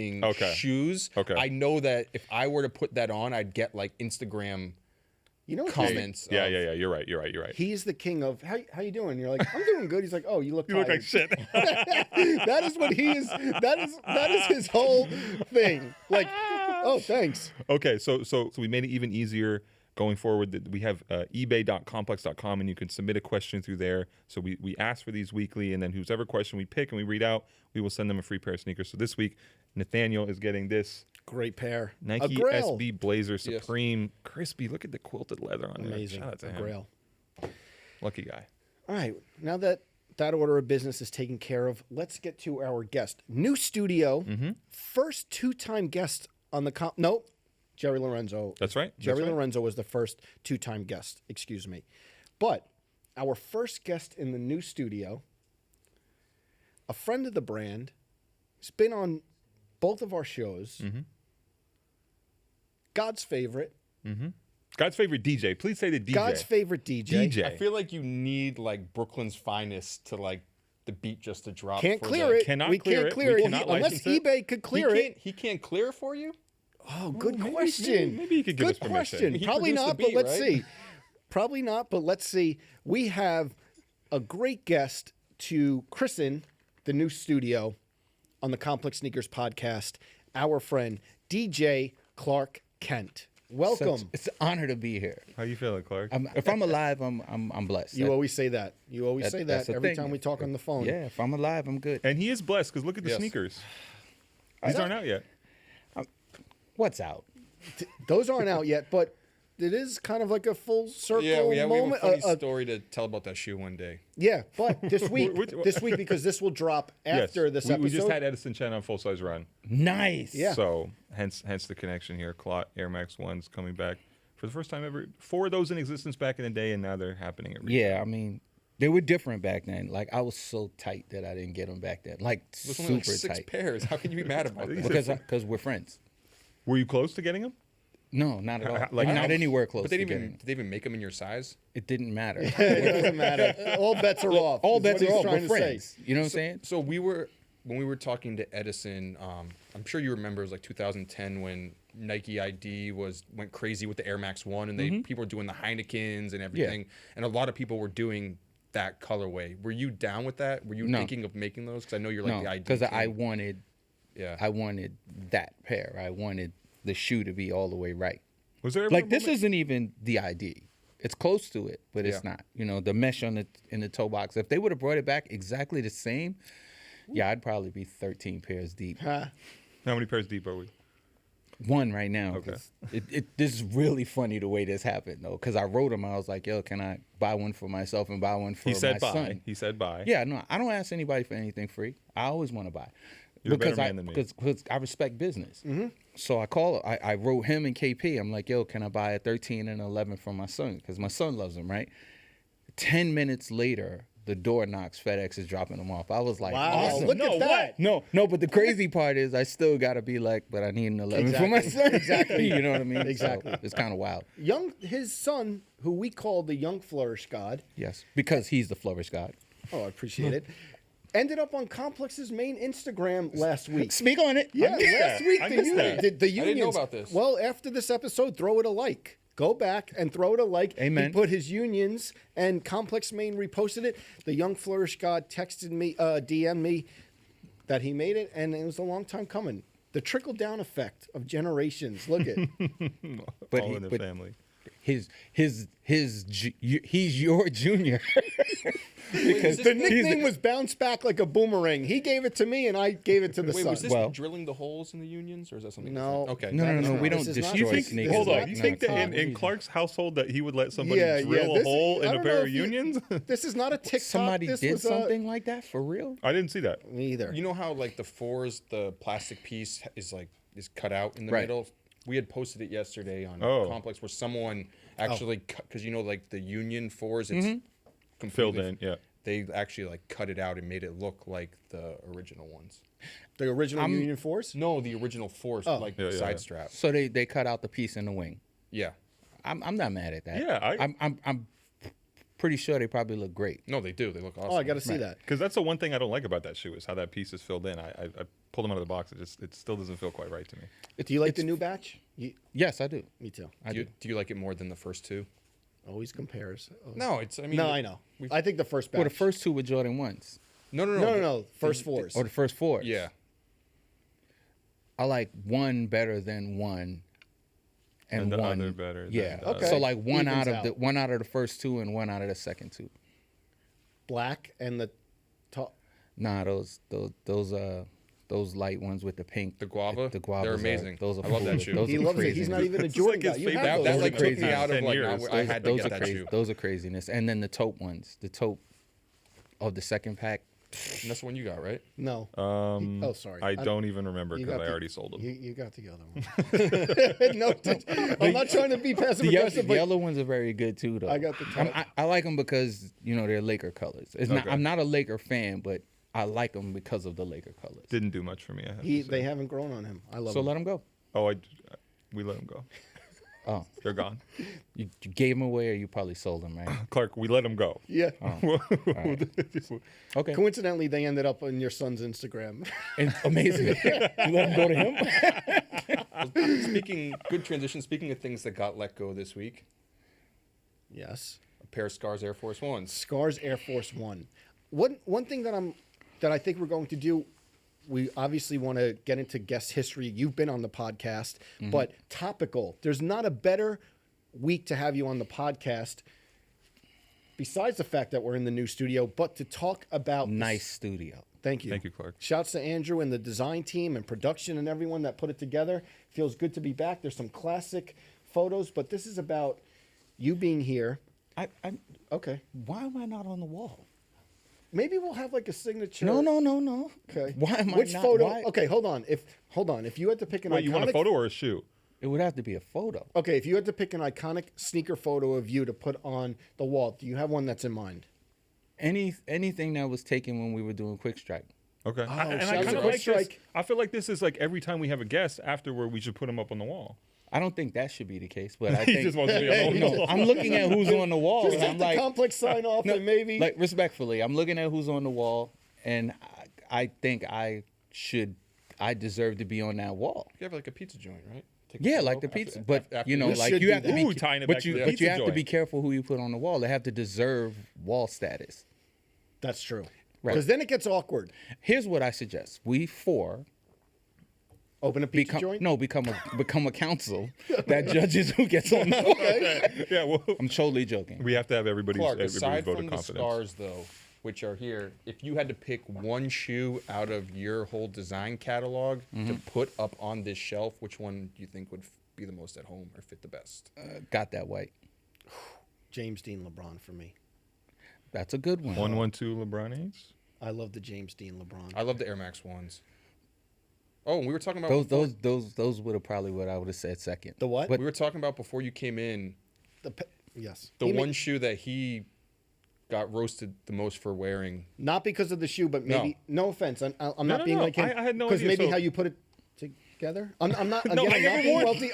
shoes, I know that if I were to put that on, I'd get like Instagram comments.
Yeah. You're right.
He's the king of how you doing? You're like, I'm doing good. He's like, oh, you look
You look
tired.
like shit.
That is what he is. That is his whole thing. Like, Oh, thanks.
Okay, so we made it even easier going forward. We have ebay.complex.com, and you can submit a question through there. So we ask for these weekly, and then whoever question we pick and we read out, we will send them a free pair of sneakers. So this week, Nathaniel is getting this
Great pair.
Nike
A Grail.
SB Blazer
Yes.
Supreme, crispy. Look at the quilted leather on there.
Amazing.
Shout out to
A
him.
Grail.
Lucky guy.
All right. Now that order of business is taken care of, let's get to our guest. New studio. First two-time guest on the Nope. Jerry Lorenzo.
That's right.
Jerry
That's right.
Lorenzo was the first two-time guest. Excuse me. But our first guest in the new studio, a friend of the brand, has been on both of our shows. God's favorite.
God's favorite DJ. Please say the DJ.
God's favorite DJ.
DJ.
I feel like you need like Brooklyn's finest to like the beat just to drop.
Can't
for
clear
the-
it.
Cannot
we
clear
can't
it.
clear
We
it.
cannot
Unless
license it.
eBay could clear it.
He can't clear for you.
Oh, good
maybe-
question.
maybe he could give
good
us permission.
question.
He
Probably
produced the
not, but
beat,
let's
right?
see. Probably not, but let's see. We have a great guest to christen the new studio on the Complex Sneakers podcast, our friend DJ Clark Kent. Welcome.
It's an honor to be here.
How you feeling, Clark?
If I'm alive, I'm blessed.
You always say that. You always say
that's
that
the
every
thing.
time we talk on the phone.
Yeah, if I'm alive, I'm good.
And he is blessed because look at the
Yes.
sneakers. These aren't out yet.
What's out?
Those aren't out yet, but it is kind of like a full circle
We have a
moment.
funny story to tell about that shoe one day.
Yeah, but this week, because this will drop after
yes.
this
we,
episode.
we just had Edison Chen on Full Size Run.
Nice.
Yeah.
So hence the connection here. Clot Air Max 1s coming back for the first time ever. 4 of those in existence back in the day, and now they're happening at retail.
Yeah, I mean, they were different back then. Like, I was so tight that I didn't get them back then. Like,
There's
super
only like 6
tight.
pairs. How can you be mad about that?
Because we're friends.
Were you close to getting them?
No, not at all.
Like,
Like, not anywhere close
But they
to
didn't
getting.
even, did they even make them in your size?
It didn't matter.
It doesn't matter. All bets are off.
All
is
bets
what
are
he's
off.
trying
We're
to say.
friends. You know what I'm saying?
So when we were talking to Edison, I'm sure you remember it was like 2010 when Nike ID went crazy with the Air Max 1 and people were doing the Heinekens and everything. And a lot of people were doing that colorway. Were you down with that? Were you
No.
thinking of making those? Because I know you're like
No,
the ID
because I
king.
wanted
Yeah.
that pair. I wanted the shoe to be all the way right.
Was there ever
Like,
a
this
moment-
isn't even the ID. It's close to it, but it's
Yeah.
not. You know, the mesh in the toe box. If they would have brought it back exactly the same, yeah, I'd probably be 13 pairs deep.
How many pairs deep are we?
One right now.
Okay.
'Cause this is really funny the way this happened, though. Because I wrote him. I was like, yo, can I buy one for myself and buy one for
He
my
said buy.
son?
He said buy.
Yeah, no, I don't ask anybody for anything free. I always want to buy.
You're a better
because
man than me.
because I respect business. So I wrote him and KP. I'm like, yo, can I buy a 13 and 11 for my son? Because my son loves them, right? 10 minutes later, the door knocks. FedEx is dropping them off. I was like,
Wow,
awesome.
look at that.
No, but the crazy part is I still got to be like, but I need an 11 for my son.
Exactly.
You know what I mean?
Exactly.
So it's kind of wild.
His son, who we call the Young Flourish God.
Yes. Because he's the flourish god.
Oh, I appreciate it. Ended up on Complex's main Instagram last week.
Speak on it.
Yeah,
missed
last
that.
week
I
the
missed
union,
that.
the
I didn't know
unions.
about this.
Well, after this episode, throw it a like. Go back and throw it a like.
Amen.
He put his unions, and Complex Main reposted it. The Young Flourish God texted me, DM'd me that he made it, and it was a long time coming. The trickle down effect of generations. Look at
But
All
he-
in the
but-
family.
he's your junior. because
the nickname was Bounce Back Like a Boomerang. He gave it to me, and I gave it to the
Wait,
son.
was this
Well-
drilling the holes in the unions, or is that something
No.
different? Okay.
No, we don't
This is not-
destroy
You think,
sneakers.
hold
like
on. You
that.
think that
Not
in Clark's household that he would let somebody
Yeah,
drill
yeah,
a hole
I
in a
don't
pair
know
of
if you-
unions?
This is not a TikTok.
Somebody
this
did
was
something like that for real?
I didn't see that.
Me either.
You know how like the fours, the plastic piece is cut out in the
Right.
middle. We had posted it yesterday on
Oh.
Complex where someone actually because like the Union fours, it's completely
Filled in, yeah.
They actually like cut it out and made it look like the original ones.
The original Union Force?
No, the original fours, like
Yeah, yeah,
side
yeah.
strap.
So they cut out the piece in the wing.
Yeah.
I'm not mad at that.
Yeah,
I'm pretty sure they probably look great.
No, they do. They look awesome.
Oh, I got to see that.
Because that's the one thing I don't like about that shoe is how that piece is filled in. I pulled them out of the box. It still doesn't feel quite right to me.
Do you like the new batch?
Yes, I do.
Me too.
Do you like it more than the first two?
Always compares. Oh.
No, it's. I mean,
No, I know. I think the first batch.
Well, the first two were Jordan 1s.
No.
No. First fours.
Or the first fours.
Yeah.
I like one better than one,
And the
one
other better than
Yeah.
the
other.
So like one
Evens
out of
out.
one out of the first two and one out of the second two.
Black and the top.
Nah, those light ones with the pink.
The guava?
The guava.
They're amazing.
Those are
I love that
cool.
shoe.
Those
He
are
loves it.
crazy.
He's not even a
This is
Jordan
like
guy.
his
You
favorite.
have
That,
those.
that
Those
like
are
took
crazy.
me out of
10
like,
years.
I had to
those
get
are
that
crazy.
shoe.
Those are craziness. And then the taupe ones. The taupe of the second pack.
And that's the one you got, right?
No. Oh, sorry.
I don't even remember
You
because
got
I
the-
already sold them.
You got the other one. No, I'm not trying to be passive aggressive,
The
but
yellow ones are very good too, though.
I got the taupe.
I like them because they're Laker colors. It's not.
Okay.
I'm not a Laker fan, but I like them because of the Laker colors.
Didn't do much for me. I have to say.
they haven't grown on him. I love
So
him.
let them go.
Oh, we let them go.
Oh,
They're gone.
you gave them away, or you probably sold them, right?
Clark, we let them go.
Yeah.
Okay.
Coincidentally, they ended up on your son's Instagram.
And amazing. You let them go to him.
Speaking, good transition. Speaking of things that got let go this week,
Yes.
a pair of Scarr's Air Force Ones.
Scarr's Air Force One. One thing that I think we're going to do. We obviously want to get into guest history. You've been on the podcast, but topical. There's not a better week to have you on the podcast, besides the fact that we're in the new studio, but to talk about
Nice studio.
Thank you.
Thank you, Clark.
Shouts to Andrew and the design team and production and everyone that put it together. Feels good to be back. There's some classic photos, but this is about you being here.
I
Okay.
why am I not on the wall?
Maybe we'll have like a signature.
No.
Okay.
Why am
Which
I not?
photo?
Why?
Okay, hold on. If you had to pick an
Wait,
iconic,
you want a photo or a shoe?
It would have to be a photo.
Okay, if you had to pick an iconic sneaker photo of you to put on the wall, do you have one that's in mind?
Anything that was taken when we were doing Quick Strike.
Okay.
Oh,
And
shouts
I
to
kind of
Quick
like this.
Strike.
I feel like this is like every time we have a guest afterward, we should put them up on the wall.
I don't think that should be the case, but I
He
think
just wants to be on the
no,
wall.
I'm looking at who's on the wall,
Just
and
take
I'm
the
like,
complex sign off
no,
and maybe.
like respectfully, I'm looking at who's on the wall, and I think I deserve to be on that wall.
You have like a pizza joint, right? Take a
Yeah,
photo
like the
after-
pizza, but
after
you know,
this.
like
should
you
do
have to
that.
be,
Ooh, tying it
but
back to
you
the
but you
pizza
have to
joint.
be careful who you put on the wall. They have to deserve wall status.
That's true.
Right.
Because then it gets awkward.
Here's what I suggest: we four
Open a pizza joint.
become a council that judges who gets on the wall.
Yeah, well,
I'm totally joking.
we have to have everybody's
Clark, aside
vote
from
of
the
confidence.
Scars, though, which are here, if you had to pick one shoe out of your whole design catalog to put up on this shelf, which one do you think would be the most at home or fit the best?
Got that white.
James Dean LeBron for me.
That's a good one.
112 LeBron 8s?
I love the James Dean LeBron.
I love the Air Max ones. Oh, and we were talking about
Those would have probably what I would have said second.
The what?
But
we were talking about before you came in
Yes.
the
He
one
ma-
shoe that he got roasted the most for wearing.
Not because of the shoe, but maybe. No offense. I'm not being
no.
like him.
I had no
Because
idea,
maybe
so-
how you put it together. I'm not. Again,
No, I
I'm not
never
being
wore-
wealthy.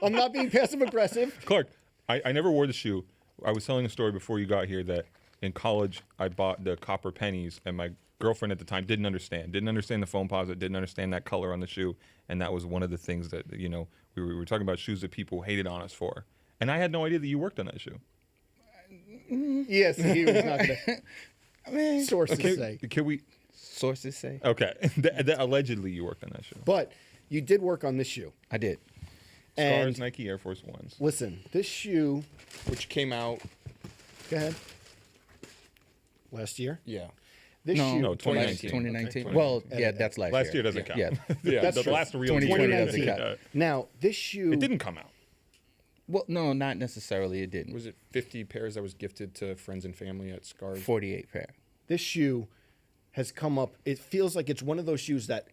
I'm not being passive aggressive.
Clark, I never wore the shoe. I was telling a story before you got here that in college I bought the copper pennies, and my girlfriend at the time didn't understand the Foamposite, didn't understand that color on the shoe, and that was one of the things that we were talking about, shoes that people hated on us for, and I had no idea that you worked on that shoe.
Yes, he was not going to. Sources say.
Can we?
sources say
Okay, that allegedly you worked on that shoe.
But you did work on this shoe.
I did.
And
Scarr's Nike Air Force Ones.
listen, this shoe.
Which came out,
Go ahead. Last year.
yeah.
This
No,
shoe.
No,
last
2019.
2019.
Okay.
Well,
Edit
yeah,
that.
that's last
Last year doesn't count.
Yeah.
Yeah,
That's
the
true.
last real
2020
year.
doesn't count.
Now this shoe.
It didn't come out.
Well, no, not necessarily. It didn't.
Was it 50 pairs that was gifted to friends and family at Scar's?
48 pair.
This shoe has come up. It feels like it's one of those shoes that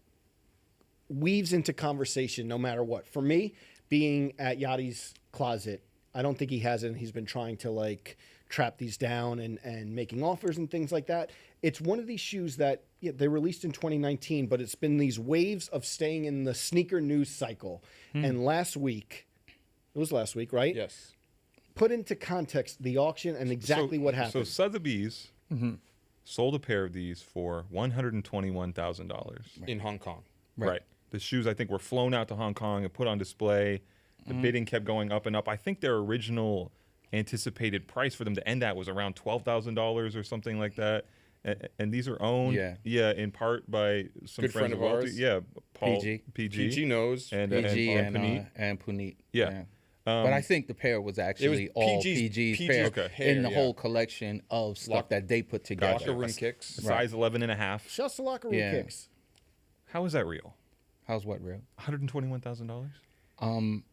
weaves into conversation no matter what. For me, being at Yachty's closet, I don't think he has it. And he's been trying to like trap these down and making offers and things like that. It's one of these shoes that they released in 2019, but it's been these waves of staying in the sneaker news cycle. And last week, it was last week, right?
Yes.
Put into context the auction and exactly what happened.
So Sotheby's sold a pair of these for $121,000.
In Hong Kong.
Right. The shoes, I think, were flown out to Hong Kong and put on display. The bidding kept going up and up. I think their original anticipated price for them to end at was around $12,000 or something like that. And these are owned,
Yeah.
in part by some
Good
friends
friend of
Welty.
ours.
Yeah, Paul
PG.
PG knows.
and
PG
and Puneet.
and Puneet.
Yeah.
But I think the pair was actually all PG's pair in the whole collection of stuff that they put together.
Locker room kicks.
Size 11 and a half.
Just the locker room
Yeah.
kicks.
How is that real?
How's what real?
$121,000.
Um,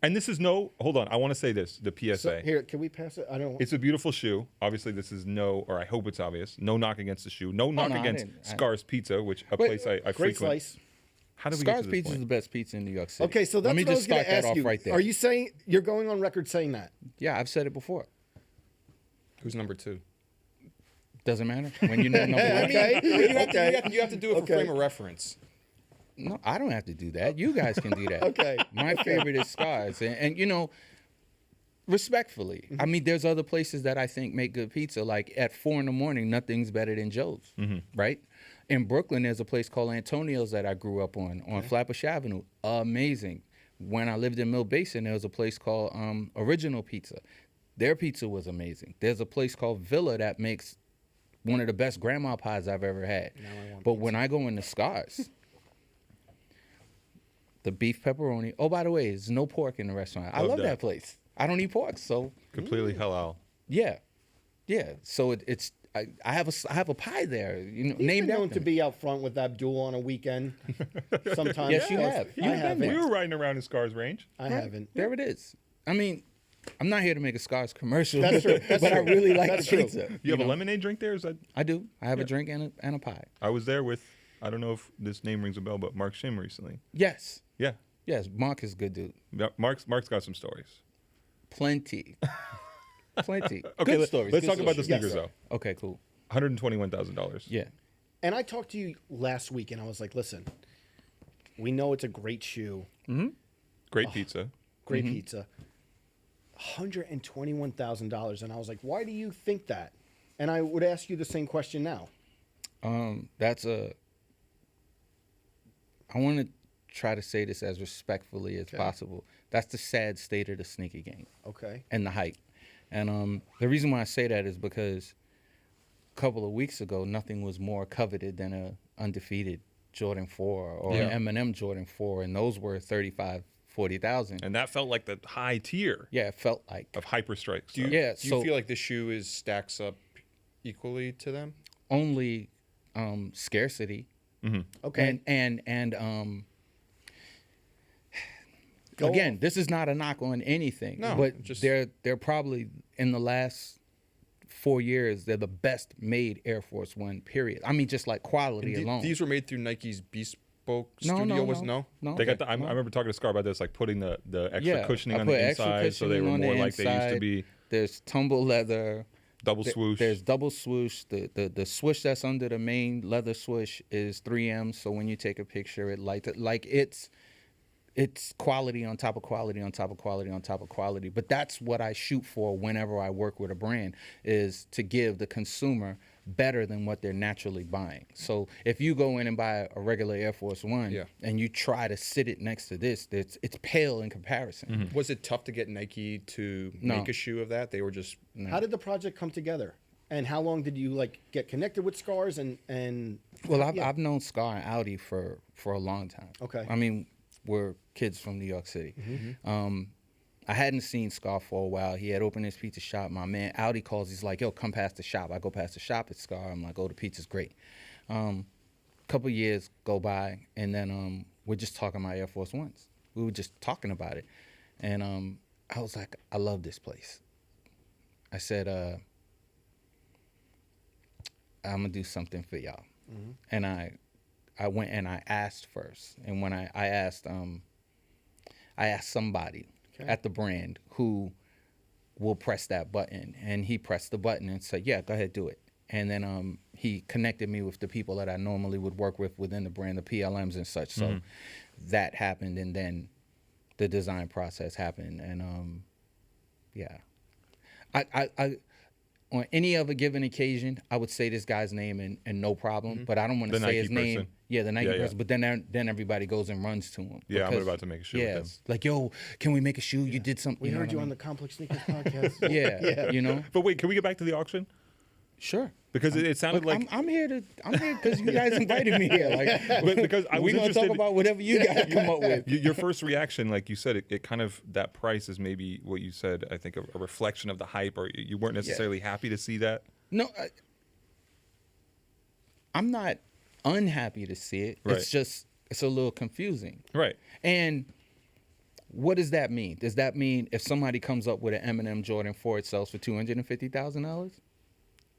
And this is hold on. I want to say this. The PSA.
So, here, can we pass it? I don't.
It's a beautiful shoe. Obviously, this is or I hope it's obvious. No knock against the shoe. No knock
no, I
against
didn't.
Scarr's Pizza, which a place I
Great
frequent.
slice.
How do we get
Scar's
to this
Pizza is
point?
the best pizza in New York City.
Okay, so that's
let me
what I was
just
going
start
to ask
that off
you.
right there.
Are you saying you're going on record saying that?
Yeah, I've said it before.
Who's number 2?
Doesn't matter when you know number one.
Okay.
You have to do it for
Okay.
frame of reference.
No, I don't have to do that. You guys can do that.
Okay.
My favorite is Scar's, and you know, respectfully, I mean, there's other places that I think make good pizza. Like at 4 a.m, nothing's better than Joe's, right? In Brooklyn, there's a place called Antonio's that I grew up on Flatbush Avenue. Amazing. When I lived in Mill Basin, there was a place called Original Pizza. Their pizza was amazing. There's a place called Villa that makes one of the best grandma pies I've ever had. But when I go into Scar's, the beef pepperoni. Oh, by the way, there's no pork in the restaurant. I love that place. I don't eat pork, so
Completely halal.
yeah. So it's I have a pie there. You know,
He's
named
been known
after
to
me.
be out front with Abdul on a weekend. Sometimes.
Yes, you have.
I haven't.
We were riding around in Scar's range.
I haven't.
There it is. I mean, I'm not here to make a Scar's commercial,
That's true. That's
but I
true.
really like
That's
the
true.
pizza.
You have
know?
a lemonade drink there? Is that?
I do. I have a drink and a pie.
I was there with. I don't know if this name rings a bell, but Mark Shim recently.
Yes.
Yeah.
Yes. Mark is a good dude.
Yeah, Mark's got some stories.
Plenty. Plenty.
Okay,
Good
let's
stories.
talk
Good
about the
stories.
sneakers though.
Okay, cool.
$121,000.
Yeah.
And I talked to you last week, and I was like, listen, we know it's a great shoe,
Great pizza.
great pizza. $121,000. And I was like, why do you think that? And I would ask you the same question now.
I want to try to say this as respectfully as possible. That's the sad state of the sneaker game
Okay.
and the hype. And the reason why I say that is because a couple of weeks ago, nothing was more coveted than a undefeated Jordan 4 or an M&M Jordan 4, and those were 35, 40,000.
And that felt like the high tier
Yeah, it felt like.
of hyper strikes.
Do you,
Yeah,
do you
so-
feel like this shoe stacks up equally to them?
Only scarcity.
Okay.
And
Go
again, this is not a knock on anything,
No,
but
just-
they're probably in the last 4 years they're the best made Air Force One. Period. I mean, just like quality alone.
These were made through Nike's bespoke
no,
studio.
no,
No.
no.
They got I remember talking to Scar about this, like putting the extra cushioning
I
on
put
the
extra
inside, so they
cushioning
were
on the
more like they used to
inside.
be.
There's tumble leather.
Double swoosh.
There's double swoosh. The swoosh that's under the main leather swoosh is 3M. So when you take a picture, it lights it like it's quality on top of quality on top of quality on top of quality. But that's what I shoot for whenever I work with a brand, is to give the consumer better than what they're naturally buying. So if you go in and buy a regular Air Force One and you try to sit it next to this, it's pale in comparison.
Was it tough to get Nike to make a shoe of that? They were just
How did the project come together? And how long did you get connected with Scars and
Well, I've known Scarr and Audi for a long time.
Okay.
I mean, we're kids from New York City. I hadn't seen Scarr for a while. He had opened his pizza shop. My man Audi calls. He's like, "Yo, come past the shop." I go past the shop at Scarr. I'm like, "Oh, the pizza's great." Couple years go by, and then we're just talking about Air Force Ones. We were just talking about it, and I was like, "I love this place." I said, "I'm gonna do something for y'all," and I went and I asked first, and when I asked somebody at the brand who will press that button, and he pressed the button and said, "Yeah, go ahead, do it." And then he connected me with the people that I normally would work with within the brand, the PLMs and such. So that happened, and then the design process happened, and I on any other given occasion, I would say this guy's name and no problem, but I don't want to
The
say his
Nike
name.
person.
Yeah, the Nike
Yeah, yeah.
person. But then everybody goes and runs to him.
Yeah, I'm
because-
about to make a shoe with them.
it's like, "Yo, can we make a shoe? You did something."
we
know
heard
what
you
I
on
mean?
the Complex Sneakers podcast?
Yeah, you know.
But wait, can we get back to the auction?
Sure.
Because it sounded
Look,
like
I'm here because you guys invited me here. Like,
But because I was
we're gonna talk
interested-
about whatever you guys come up with.
your first reaction, like you said, it kind of, that price is maybe what you said, I think, a reflection of the hype, or you weren't necessarily happy to see that.
No, I'm not unhappy to see it.
Right.
It's just it's a little confusing.
Right.
And what does that mean? Does that mean if somebody comes up with an M&M Jordan 4, it sells for $250,000?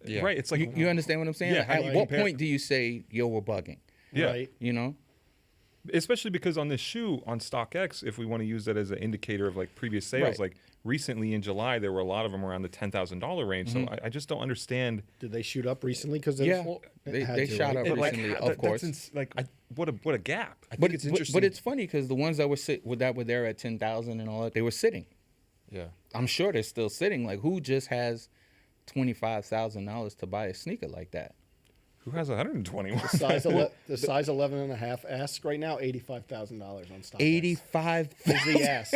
Yeah.
Right. It's like
You understand what I'm saying?
Yeah,
Like,
how do
at
you
what
compare-
point do you say, yo, we're bugging?
Yeah.
Right.
You know?
Especially because on this shoe on StockX, if we want to use that as an indicator of like previous sales,
Right.
like recently in July, there were a lot of them around the $10,000 range. So I just don't understand.
Did they shoot up recently? Because
Yeah, they shot up
But, like,
recently,
how-
of course.
what a gap.
I think
But
it's
but
interesting.
it's funny because the ones that were there at 10,000 and all that, they were sitting.
yeah.
I'm sure they're still sitting. Like, who just has $25,000 to buy a sneaker like that?
Who has 121?
The size 11 and a half ask right now, $85,000 on stock.
85.
is the ask.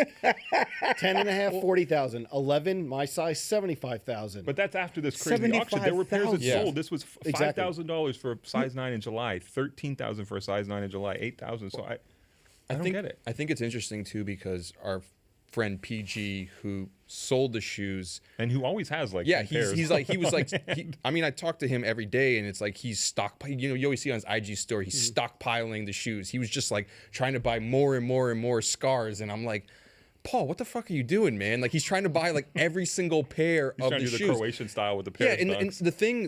10 and a half, 40,000. 11, my size, 75,000.
But that's after this crazy auction. There were pairs that
75,000.
Yeah.
sold. This was
Exactly.
$5,000 for a size 9 in July, $13,000 for a size 9 in July, $8,000. So I don't
think,
get it.
I think it's interesting too because our friend PG who sold the shoes.
And who always has like
Yeah,
10 pairs.
I mean, I talk to him every day, and it's like he's you know, you always see on his IG story, he's stockpiling the shoes. He was just like trying to buy more and more and more Scarrs, and I'm like, Paul, what the fuck are you doing, man? Like he's trying to buy like every single pair
He's
of
trying
the
to do
shoes.
the Croatian style with the pair
Yeah,
of
and
Stocks.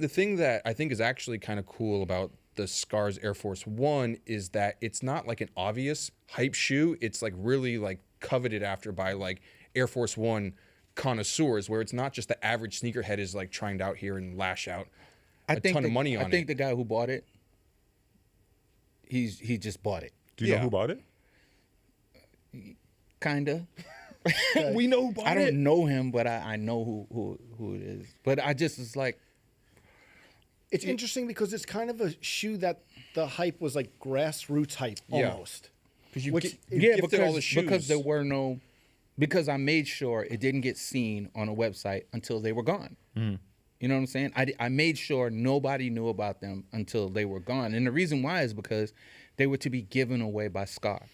the thing that I think is actually kind of cool about the Scarrs Air Force One is that it's not like an obvious hype shoe. It's like really like coveted after by like Air Force One connoisseurs, where it's not just the average sneakerhead is like trying to out here and lash out a ton of money on it.
I think the guy who bought it, he just bought it.
Do you know
yeah.
who bought it?
Kinda.
We know who bought
I
it.
don't know him, but I know who it is. But I just was like,
it's interesting because it's kind of a shoe that the hype was like grassroots hype
Yeah.
almost.
Because you,
Which-
you
yeah,
gifted all the shoes.
because there were no, because I made sure it didn't get seen on a website until they were gone. You know what I'm saying? I made sure nobody knew about them until they were gone. And the reason why is because they were to be given away by Scarr.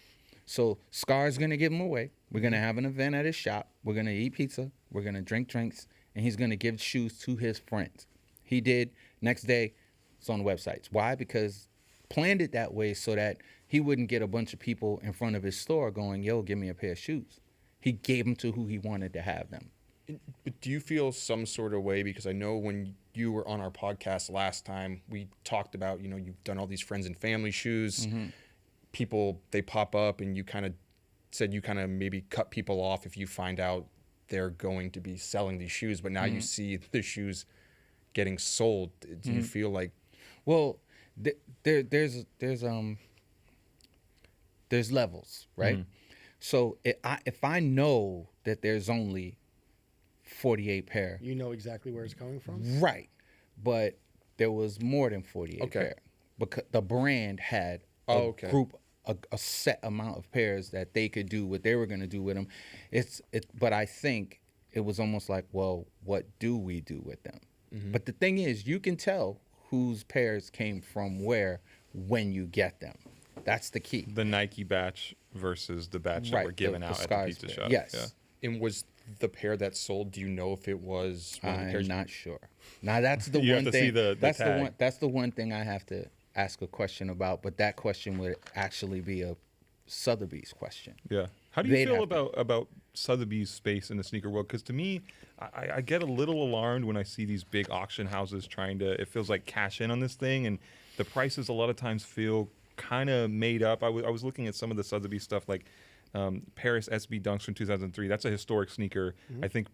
So Scarr's going to give them away. We're going to have an event at his shop. We're going to eat pizza. We're going to drink drinks. And he's going to give shoes to his friends. He did. Next day, it's on the websites. Why? Because planned it that way so that he wouldn't get a bunch of people in front of his store going, yo, give me a pair of shoes. He gave them to who he wanted to have them.
But do you feel some sort of way, because I know when you were on our podcast last time, we talked about, you know, you've done all these friends and family shoes. People, they pop up, and you kind of said you kind of maybe cut people off if you find out they're going to be selling these shoes. But now you see the shoes getting sold. Do you feel like...
Well, there's levels, right? So if I know that there's only 48 pair,
You know exactly where it's coming from.
right? But there was more than 48
Okay.
pair because the brand had a
Oh, okay.
group, a set amount of pairs that they could do what they were going to do with them. But I think it was almost like, well, what do we do with them? But the thing is, you can tell whose pairs came from where when you get them. That's the key.
The Nike batch versus the batch that
Right,
were given
the
out at the
Scarr's
pizza
pair.
shop.
Yes.
Yeah.
And was the pair that sold, do you know if it was one of the
I'm
pairs?
not sure. Now that's the
You
one
have to see
thing.
the
that's
tag.
the one. That's the one thing I have to ask a question about. But that question would actually be a Sotheby's question.
Yeah. How do you
They'd
feel
have to-
about Sotheby's space in the sneaker world? Because to me, I get a little alarmed when I see these big auction houses trying to, it feels like, cash in on this thing. And the prices a lot of times feel kind of made up. I was looking at some of the Sotheby's stuff, like Paris SB Dunks from 2003. That's a historic sneaker. I think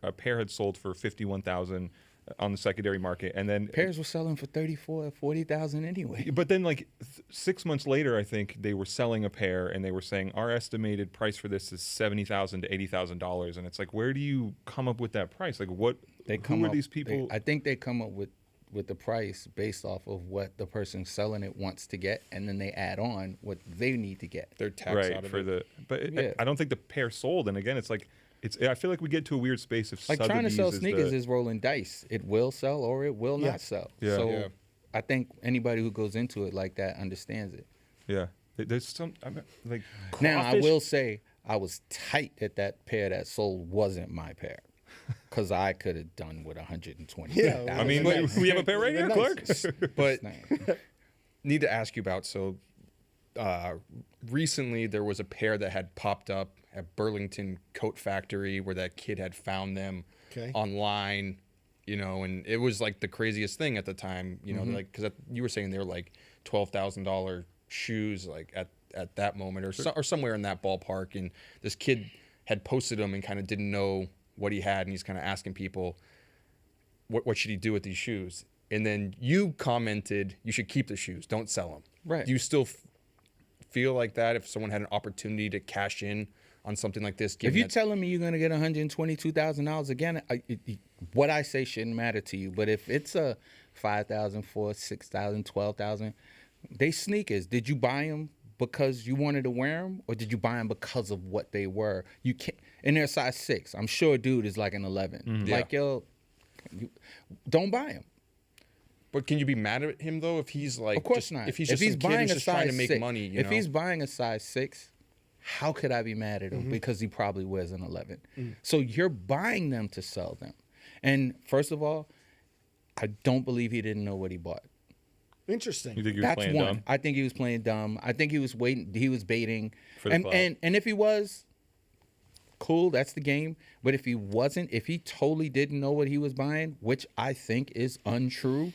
a pair had sold for $51,000 on the secondary market. And then
Pairs were selling for 34,000 or 40,000 anyway.
but then, like 6 months later, I think they were selling a pair, and they were saying our estimated price for this is $70,000 to $80,000, and it's like, where do you come up with that price? Like, what? Who are these people?
I think they come up with the price based off of what the person selling it wants to get, and then they add on what they need to get.
Their tax
right
out of
for
it.
the. But
Yeah.
I don't think the pair sold, and again, it's like I feel like we get to a weird space if
Like trying to sell
Sotheby's
sneakers is rolling dice. It will sell or it will
Yeah.
not sell.
Yeah.
So
Yeah.
I think anybody who goes into it like that understands it.
Yeah. There's some like
Now I
crawfish-
will say I was tight that pair that sold wasn't my pair, because I could have done with 120.
Yeah,
I mean,
Nice.
we have a pair right here,
Nice.
Clark.
But need to ask you about, recently there was a pair that had popped up at Burlington Coat Factory where that kid had found them
Okay.
online, and it was like the craziest thing at the time, like, because you were saying they were like $12,000 shoes, like at that moment or somewhere in that ballpark. And this kid had posted them and kind of didn't know what he had. And he's kind of asking people, what should he do with these shoes? And then you commented, you should keep the shoes, don't sell them.
Right.
Do you still feel like that if someone had an opportunity to cash in on something like this?
If you're telling me you're going to get $122,000 again, what I say shouldn't matter to you. But if it's a $5,000, $4,000, $6,000, $12,000, they sneakers. Did you buy them because you wanted to wear them, or did you buy them because of what they were? You can't. And they're size 6. I'm sure a dude is like an 11. Like, yo, don't buy them.
But can you be mad at him though if he's like,
Of course not.
If he's just some kid who's just trying to make money,
if he's buying a size 6, how could I be mad at him?
Mm-hmm.
Because he probably wears an 11. So you're buying them to sell them. And first of all, I don't believe he didn't know what he bought.
Interesting.
You think he was
That's
playing
one.
dumb?
I think he was playing dumb. I think he was waiting. He was baiting.
For the clout.
And if he was, cool, that's the game. But if he wasn't, if he totally didn't know what he was buying, which I think is untrue.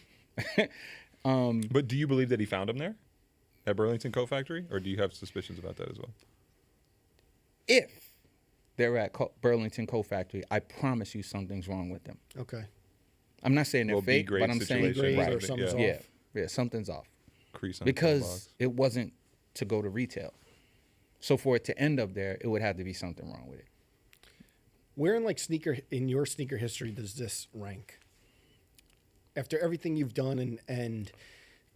But do you believe that he found them there at Burlington Coat Factory, or do you have suspicions about that as well?
If they're at Burlington Coat Factory, I promise you something's wrong with them.
Okay.
I'm not saying they're
Well,
fake,
B-grade
but I'm saying
situation,
Grade or
right,
something's
yeah.
off.
yeah, something's off
Crease on the
because
box.
it wasn't to go to retail. So for it to end up there, it would have to be something wrong with it.
Where in your sneaker history does this rank? After everything you've done and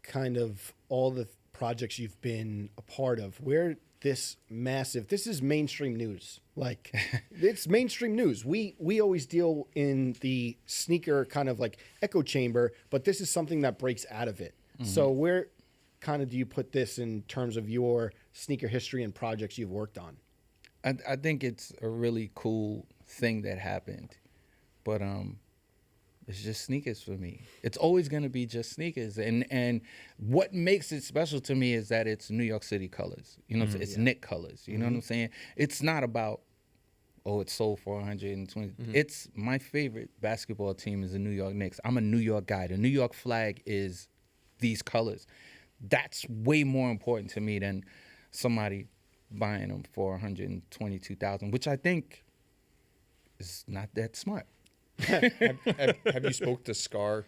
kind of all the projects you've been a part of, where this is mainstream news. Like, it's mainstream news. We always deal in the sneaker kind of like echo chamber, but this is something that breaks out of it. So where kind of do you put this in terms of your sneaker history and projects you've worked on?
I think it's a really cool thing that happened, but it's just sneakers for me. It's always gonna be just sneakers, and what makes it special to me is that it's New York City colors. You know, it's Knick colors. You know what I'm saying? It's not about it sold for 120. It's my favorite basketball team is the New York Knicks. I'm a New York guy. The New York flag is these colors. That's way more important to me than somebody buying them for 122,000, which I think is not that smart.
have you spoke to Scarr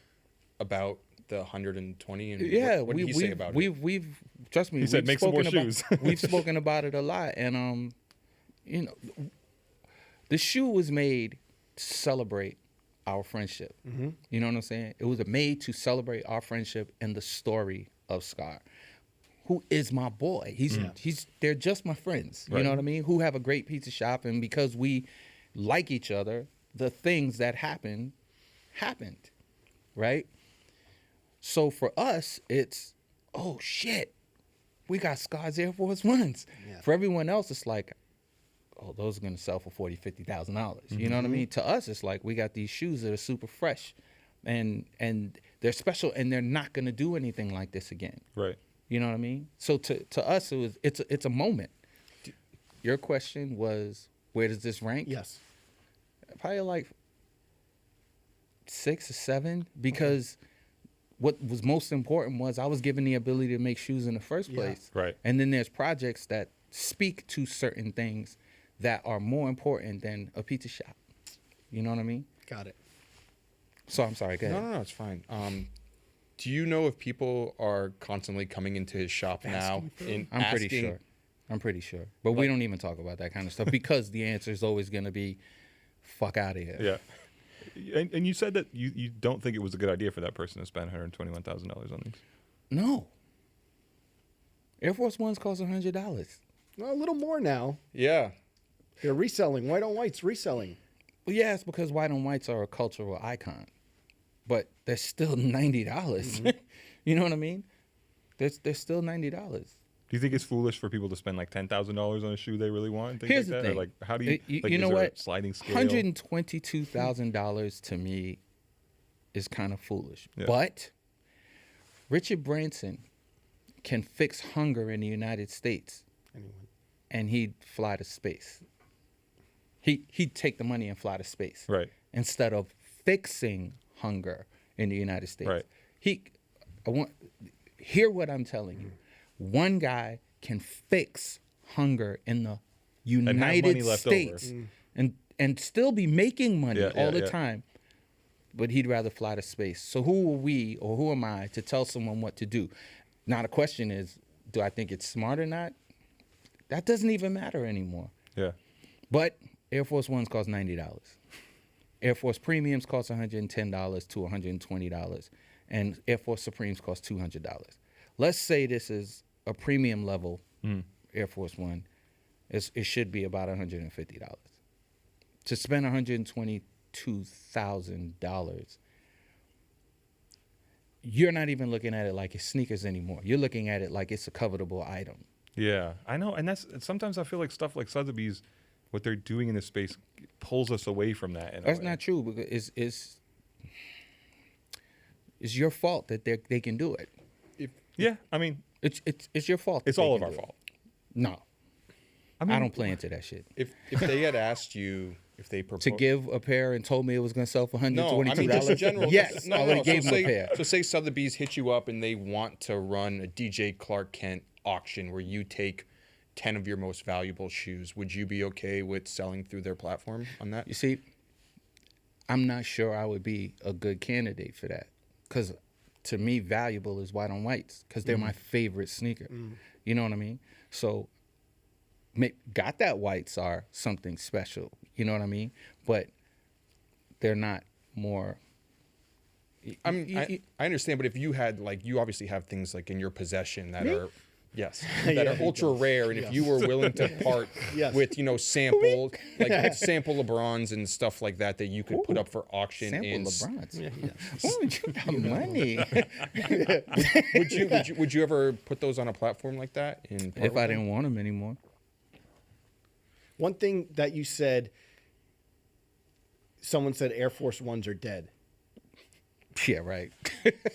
about the 120 and
Yeah,
what did he say about it?
we've trust me.
He said,
we've
"Make some more
spoken about-
shoes."
We've spoken about it a lot, and the shoe was made to celebrate our friendship. You know what I'm saying? It was made to celebrate our friendship and the story of Scarr, who is my boy. They're just my friends. You
Right.
know what I mean? Who have a great pizza shop, and because we like each other, the things that happened, right? So for us, it's, oh shit, we got Scarr's Air Force Ones.
Yeah.
For everyone else, it's like, oh, those are gonna sell for $40,000, $50,000. You know what I mean? To us, it's like we got these shoes that are super fresh, and they're special, and they're not gonna do anything like this again.
Right.
You know what I mean? So to us, it's a moment. Your question was, where does this rank?
Yes.
Probably like 6 or 7, because what was most important was I was given the ability to make shoes in the first place.
Right.
And then there's projects that speak to certain things that are more important than a pizza shop. You know what I mean?
Got it.
So I'm sorry, go ahead.
No, it's fine. Do you know if people are constantly coming into his shop now and
I'm
asking?
pretty sure. But we don't even talk about that kind of stuff because the answer is always going to be, fuck out of here.
Yeah. And you said that you don't think it was a good idea for that person to spend $121,000 on these.
No. Air Force Ones cost $100.
Well, a little more now.
Yeah.
They're reselling. White on white's reselling.
Well, yeah, it's because white on whites are a cultural icon, but they're still $90. You know what I mean? They're still $90.
Do you think it's foolish for people to spend like $10,000 on a shoe they really want? And things
Here's
like
the
that?
thing.
Or like, how do you?
You
Like,
know
is there a
what?
sliding scale.
$122,000 to me is kind of foolish.
Yeah.
But Richard Branson can fix hunger in the United States, and he'd fly to space. He'd take the money and fly to space,
Right.
instead of fixing hunger in the United States.
Right.
Hear what I'm telling you. One guy can fix hunger in the United
money left
States and still be making money all the
yeah.
time, but he'd rather fly to space. So who are we, or who am I to tell someone what to do? Now the question is, do I think it's smart or not? That doesn't even matter anymore.
Yeah.
But Air Force Ones cost $90. Air Force Premiums cost $110 to $120, and Air Force Supremes cost $200. Let's say this is a premium level Air Force One. It should be about $150. To spend $122,000, you're not even looking at it like it's sneakers anymore. You're looking at it like it's a covetable item.
Yeah, I know, and that's sometimes I feel like stuff like Sotheby's, what they're doing in this space pulls us away from that. In a
That's
way.
not true, because it's your fault that they can do it.
Yeah, I mean,
It's your fault.
it's
that they
all of
can
our
do it.
fault.
No,
I mean,
I don't play into that shit.
If they had asked you if they proposed
To give a pair and told me it was going to sell for $122.
no, I mean just in general.
Yes,
no,
I would have
so
gave them a
say,
pair.
So say Sotheby's hit you up and they want to run a DJ Clark Kent auction where you take 10 of your most valuable shoes. Would you be okay with selling through their platform on that?
You see, I'm not sure I would be a good candidate for that, because to me, valuable is white on whites, because they're my favorite sneaker. You know what I mean? So, got that whites are something special. You know what I mean? But they're not more.
I mean, I understand, but if you had, like, you obviously have things like in your possession that are, yes, that are ultra rare, and if you were willing to part
Yes.
with, samples, like sample LeBrons and stuff like that you could put up for auction.
Sample
in
LeBrons. Oh, you got money.
Would you ever put those on a platform like that?
If I didn't want them anymore.
One thing that you said, someone said Air Force Ones are dead.
Yeah, right.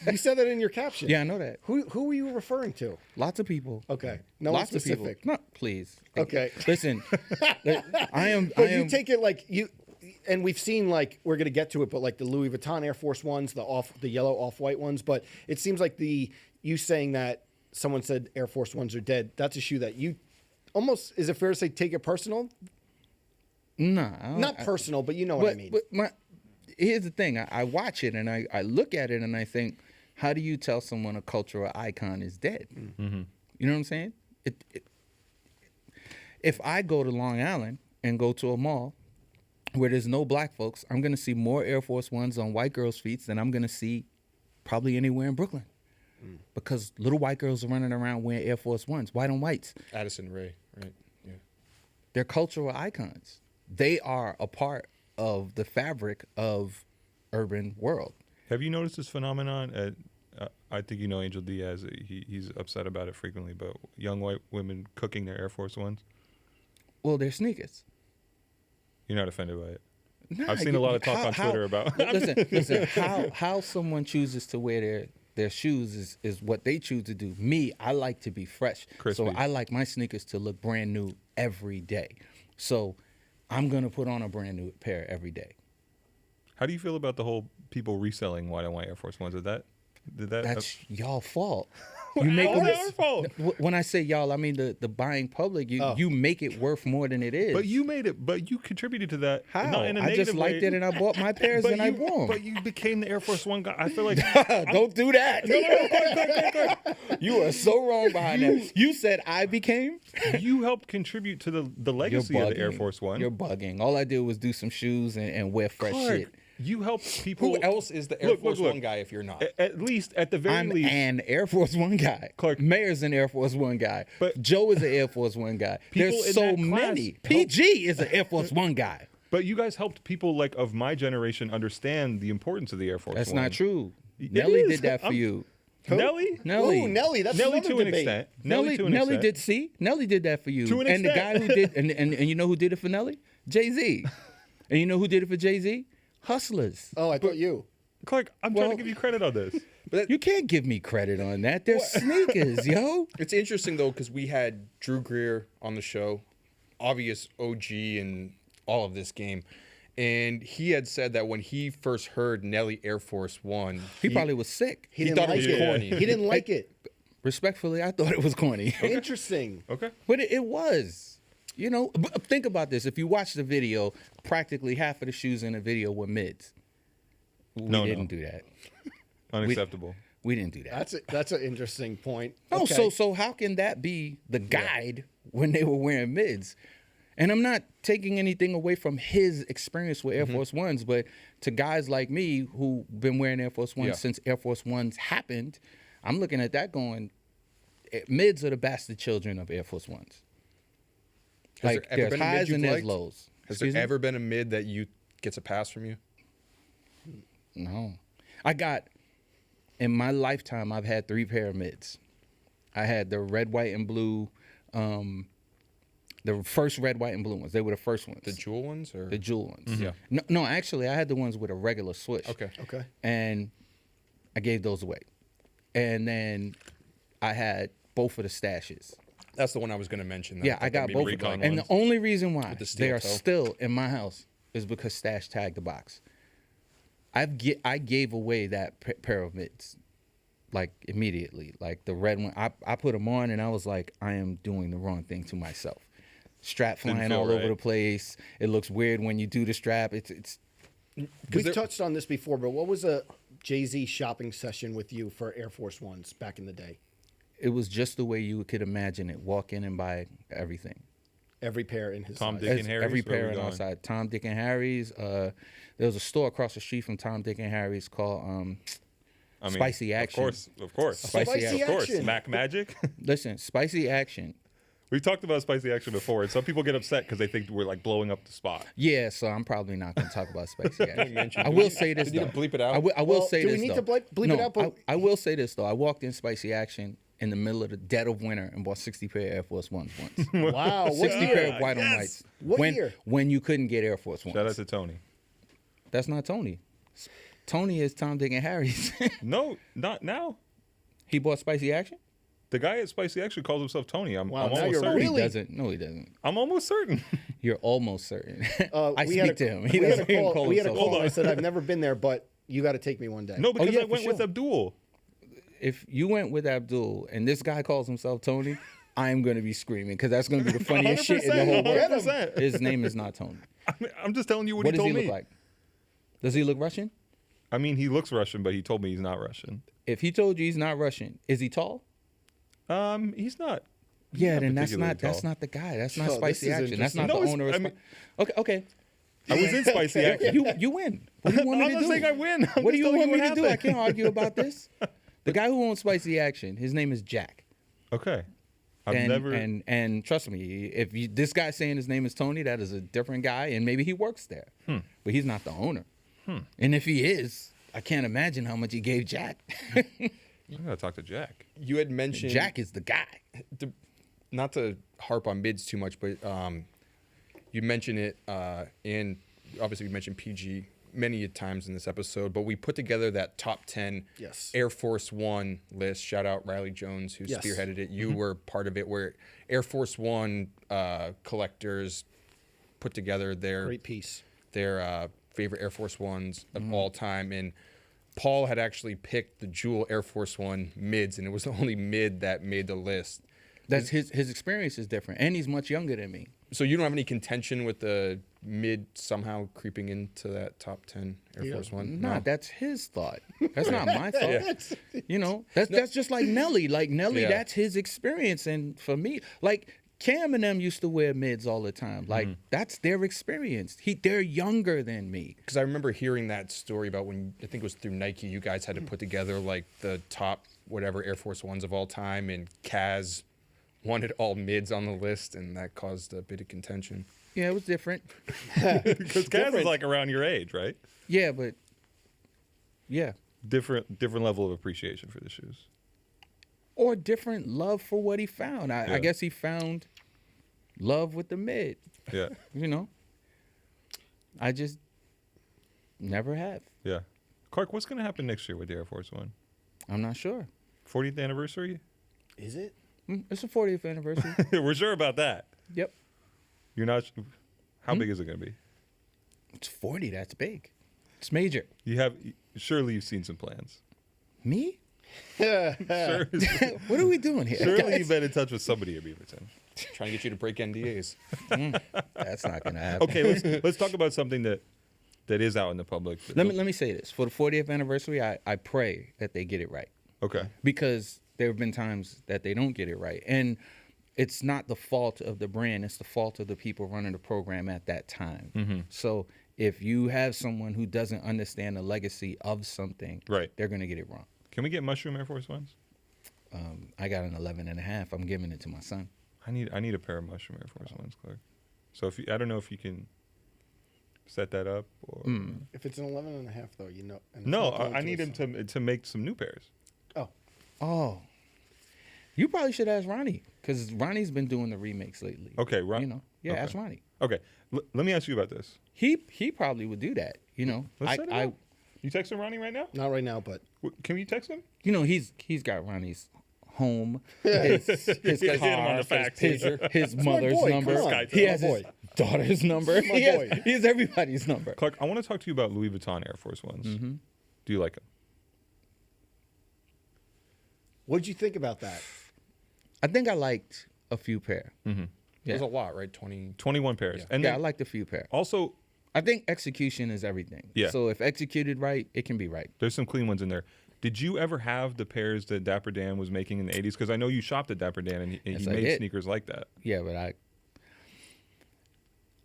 You said that in your caption.
Yeah, I know that.
Who were you referring to?
Lots of people.
Okay. No one
Lots of
specific.
people. No, please.
Okay.
Listen, I am.
But you take it like you, and we've seen, like, we're gonna get to it, but like the Louis Vuitton Air Force Ones, the yellow off-white ones. But it seems like you saying that someone said Air Force Ones are dead. That's a shoe that you almost, is it fair to say, take it personal?
Nah,
Not personal, but you know what I mean.
But here's the thing. I watch it and I look at it and I think, how do you tell someone a cultural icon is dead? Mm-hmm. You know what I'm saying? If I go to Long Island and go to a mall where there's no black folks, I'm going to see more Air Force Ones on white girls' feet than I'm going to see probably anywhere in Brooklyn. Because little white girls are running around wearing Air Force Ones, white on whites.
Addison Rae, right? Yeah.
They're cultural icons. They are a part of the fabric of urban world.
Have you noticed this phenomenon? I think you know Angel Diaz. He's upset about it frequently, but young white women cooking their Air Force Ones.
Well, they're sneakers.
You're not offended by it?
Nah,
I've seen a lot of talk on Twitter about.
Listen. How someone chooses to wear their shoes is what they choose to do. Me, I like to be fresh,
Crispy.
so I like my sneakers to look brand new every day. So I'm gonna put on a brand new pair every day.
How do you feel about the whole people reselling white on white Air Force Ones? Did that?
That's y'all fault. You make
How's
them.
that our fault?
When I say y'all, I mean the buying public. You make it worth more than it is.
But you made it. But you contributed to that.
How?
Not in a
I just
negative
liked
way.
it and I bought my pairs and I wore them.
But you became the Air Force One guy. I feel like
Don't do that. You are so wrong behind that. You said I became.
you helped contribute to the legacy of the Air Force One.
You're bugging. All I did was do some shoes and wear fresh
Clark,
shit.
You helped people.
Who else is the Air
Look,
Force
look.
One guy if you're not?
At least, at the very
I'm
least.
an Air Force One guy.
Clark-
Mayor's an Air Force One guy.
But-
Joe is an Air Force One guy.
People
There's
in
so
that class
many.
help-
PG is an Air Force One guy.
But you guys helped people like of my generation understand the importance of the Air Force
That's
One.
not true.
It
Nelly
is.
did that for
I'm-
you.
Nelly?
Nelly.
Ooh, Nelly. That's
Nelly
another
to an
debate.
extent. Nelly to an
Nelly
extent.
did see. Nelly did that for you.
To an
and the
extent.
guy who did and you know who did it for Nelly? Jay-Z. And you know who did it for Jay-Z? Hustlers.
Oh, I thought you.
Clark, I'm trying
Well-
to give you credit on this.
You can't give me credit on that. They're sneakers, yo.
It's interesting though because we had Drew Greer on the show, obvious OG in all of this game, and he had said that when he first heard Nelly Air Force One,
He probably was sick.
He,
He
didn't
thought it
like
was corny.
He didn't like it.
Respectfully, I thought it was corny.
Interesting.
Okay.
But it was. You know, think about this. If you watch the video, practically half of the shoes in the video were mids. We
No.
didn't do that.
Unacceptable.
We didn't do that.
That's an interesting point.
Oh,
Okay.
so how can that be the guide when they were wearing mids? And I'm not taking anything away from his experience with Air Force Ones, but to guys like me who've been wearing Air Force Ones
Yeah.
since Air Force Ones happened, I'm looking at that going, mids are the bastard children of Air Force Ones.
Has
Like
there ever
there's
been a mid
highs
you've
and there's
liked?
lows.
has
Excuse
there
me?
ever been a mid that you gets a pass from you?
No. I got, in my lifetime, I've had 3 pair of mids. I had the red, white, and blue, the first red, white, and blue ones. They were the first ones.
The jewel ones or
The jewel ones.
Yeah.
No, actually, I had the ones with a regular switch.
Okay.
Okay.
And I gave those away. And then I had both of the stashes.
That's the one I was going to mention.
Yeah, I got both of
recon
them. And the
ones.
only reason why
With the
they
steel
are
toe.
still in my house is because Stash tagged the box. I gave away that pair of mids, like immediately. Like the red one, I put them on and I was like, I am doing the wrong thing to myself. Strap
Didn't
flying
feel
all over
right.
the place. It looks weird when you do the strap.
We've touched on this before, but what was a Jay-Z shopping session with you for Air Force Ones back in the day?
It was just the way you could imagine it. Walk in and buy everything.
Every pair in his
Tom,
size.
Dick, and
As
Harry's?
every
Where
pair
we
on
going?
outside. Tom, Dick, and Harry's. There was a store across the street from Tom, Dick, and Harry's called
I mean,
Spicy Action.
Of course.
Spicy
Of course.
Action.
Mac Magic.
Listen, Spicy Action.
We've talked about Spicy Action before, and some people get upset because they think we're like blowing up the spot.
Yeah, so I'm probably not going to talk about Spicy Action.
mention-
I will say this.
Do we need to
though.
bleep it out?
I will
Well,
say
do we
this.
need
though.
to bleep it
No,
out, but-
I will say this though. I walked in Spicy Action in the middle of the dead of winter and bought 60 pair of Air Force Ones once.
Wow. What
60
year?
pair of white on whites.
What
when,
year?
When you couldn't get Air Force Ones.
Shout out to Tony.
That's not Tony. Tony is Tom, Dick, and Harry's.
No, not now.
He bought Spicy Action?
The guy at Spicy Action calls himself Tony. I'm
Wow, now
almost
you're
certain.
really-
He doesn't. No, he doesn't.
I'm almost certain.
You're almost certain. I
We had
speak to him. He
we had
doesn't
a
even
call.
call
We had a
himself.
call. And I said I've never been there, but you got to take me one day.
No, because
yeah,
I
for
went with
sure.
Abdul.
If you went with Abdul and this guy calls himself Tony, I'm going to be screaming because that's going to be the funniest shit in the whole world.
100%.
His name is not Tony.
I'm just telling you what,
What
he
does
told
he
me.
look like? Does he look Russian?
I mean, he looks Russian, but he told me he's not Russian.
If he told you he's not Russian, is he tall?
He's not.
Yeah,
not
then that's
particularly
not
tall.
the guy. That's not
Oh, this
Spicy
is
Action. That's not
No,
the
it's-
owner
I
of
mean-
Okay.
I was in Spicy Action.
You win. What do you want me
I'm
to
not
do?
saying I win. I'm
What
just
do you
telling
want
you
me
what
to do? I
happened.
can't argue about this. The guy who owns Spicy Action, his name is Jack.
Okay. I've
and,
never.
and trust me, if this guy's saying his name is Tony, that is a different guy, and maybe he works there, but he's not the owner. And if he is, I can't imagine how much he gave Jack.
I gotta talk to Jack.
You had mentioned
Jack is the guy.
not to harp on mids too much, but you mentioned it, and obviously we mentioned PG many times in this episode, but we put together that top 10
Yes.
Air Force One list. Shout out Riley Jones, who
Yes.
spearheaded it. You were part of it, where Air Force One collectors put together
Great piece.
their favorite Air Force Ones of all time. And Paul had actually picked the Jewel Air Force One mids, and it was the only mid that made the list.
That's his experience is different, and he's much younger than me.
So you don't have any contention with the mid somehow creeping into that top 10 Air Force One?
Nah, that's his thought. That's not my thought. You know, that's just like Nelly. Like Nelly,
Yeah.
that's his experience. And for me, like Cam and them used to wear mids all the time. Like that's their experience. They're younger than me.
Because I remember hearing that story about when, I think it was through Nike, you guys had to put together like the top whatever Air Force Ones of all time, and Kaz wanted all mids on the list, and that caused a bit of contention.
Yeah, it was different.
Because Kaz is like around your age, right?
Yeah, but yeah.
Different level of appreciation for the shoes.
Or different love for what he found. I
Yeah.
guess he found love with the mid.
Yeah.
You know, I just never have.
Yeah. Clark, what's going to happen next year with the Air Force One?
I'm not sure.
40th anniversary?
Is it?
It's a 40th anniversary.
We're sure about that.
Yep.
You're not. How big is it going to be?
It's 40. That's big. It's major.
Surely you've seen some plans.
Me?
Sure.
What are we doing here?
Surely
guys?
you've been in touch with somebody at Beaverton.
Trying to get you to break NDAs.
That's not gonna happen.
Okay, let's talk about something that is out in the public.
Let me say this. For the 40th anniversary, I pray that they get it right.
Okay.
Because there have been times that they don't get it right. And it's not the fault of the brand. It's the fault of the people running the program at that time. So if you have someone who doesn't understand the legacy of something,
Right.
they're going to get it wrong.
Can we get mushroom Air Force Ones?
I got an 11 and a half. I'm giving it to my son.
I need a pair of mushroom Air Force Ones, Clark. So I don't know if you can set that up or.
If it's an 11 and a half, though, you know. and it's
No,
not going
I
to
need
a
him
son.
to make some new pairs.
Oh,
Oh. You probably should ask Ronnie, because Ronnie's been doing the remakes lately.
Okay,
You know, yeah,
okay.
ask Ronnie.
Okay, let me ask you about this.
He probably would do that. You know,
Let's set it up. You texting Ronnie right now?
not right now, but
Can you text him?
You know, he's got Ronnie's home, his
Get him on
car,
the fax.
his
my
mother's
boy,
number.
come on.
He has
My
his
boy.
daughter's number.
My boy.
He has everybody's number.
Clark, I want to talk to you about Louis Vuitton Air Force Ones. Do you like them?
what did you think about that?
I think I liked a few pair.
There's a lot, right? 20.
21 pairs.
Yeah.
And
Yeah, I
then
liked a few pair.
also,
I think execution is everything.
Yeah.
So if executed right, it can be right.
there's some clean ones in there. Did you ever have the pairs that Dapper Dan was making in the 80s? Because I know you shopped at Dapper Dan and he
Yes, I
made
did.
sneakers like that.
Yeah, but I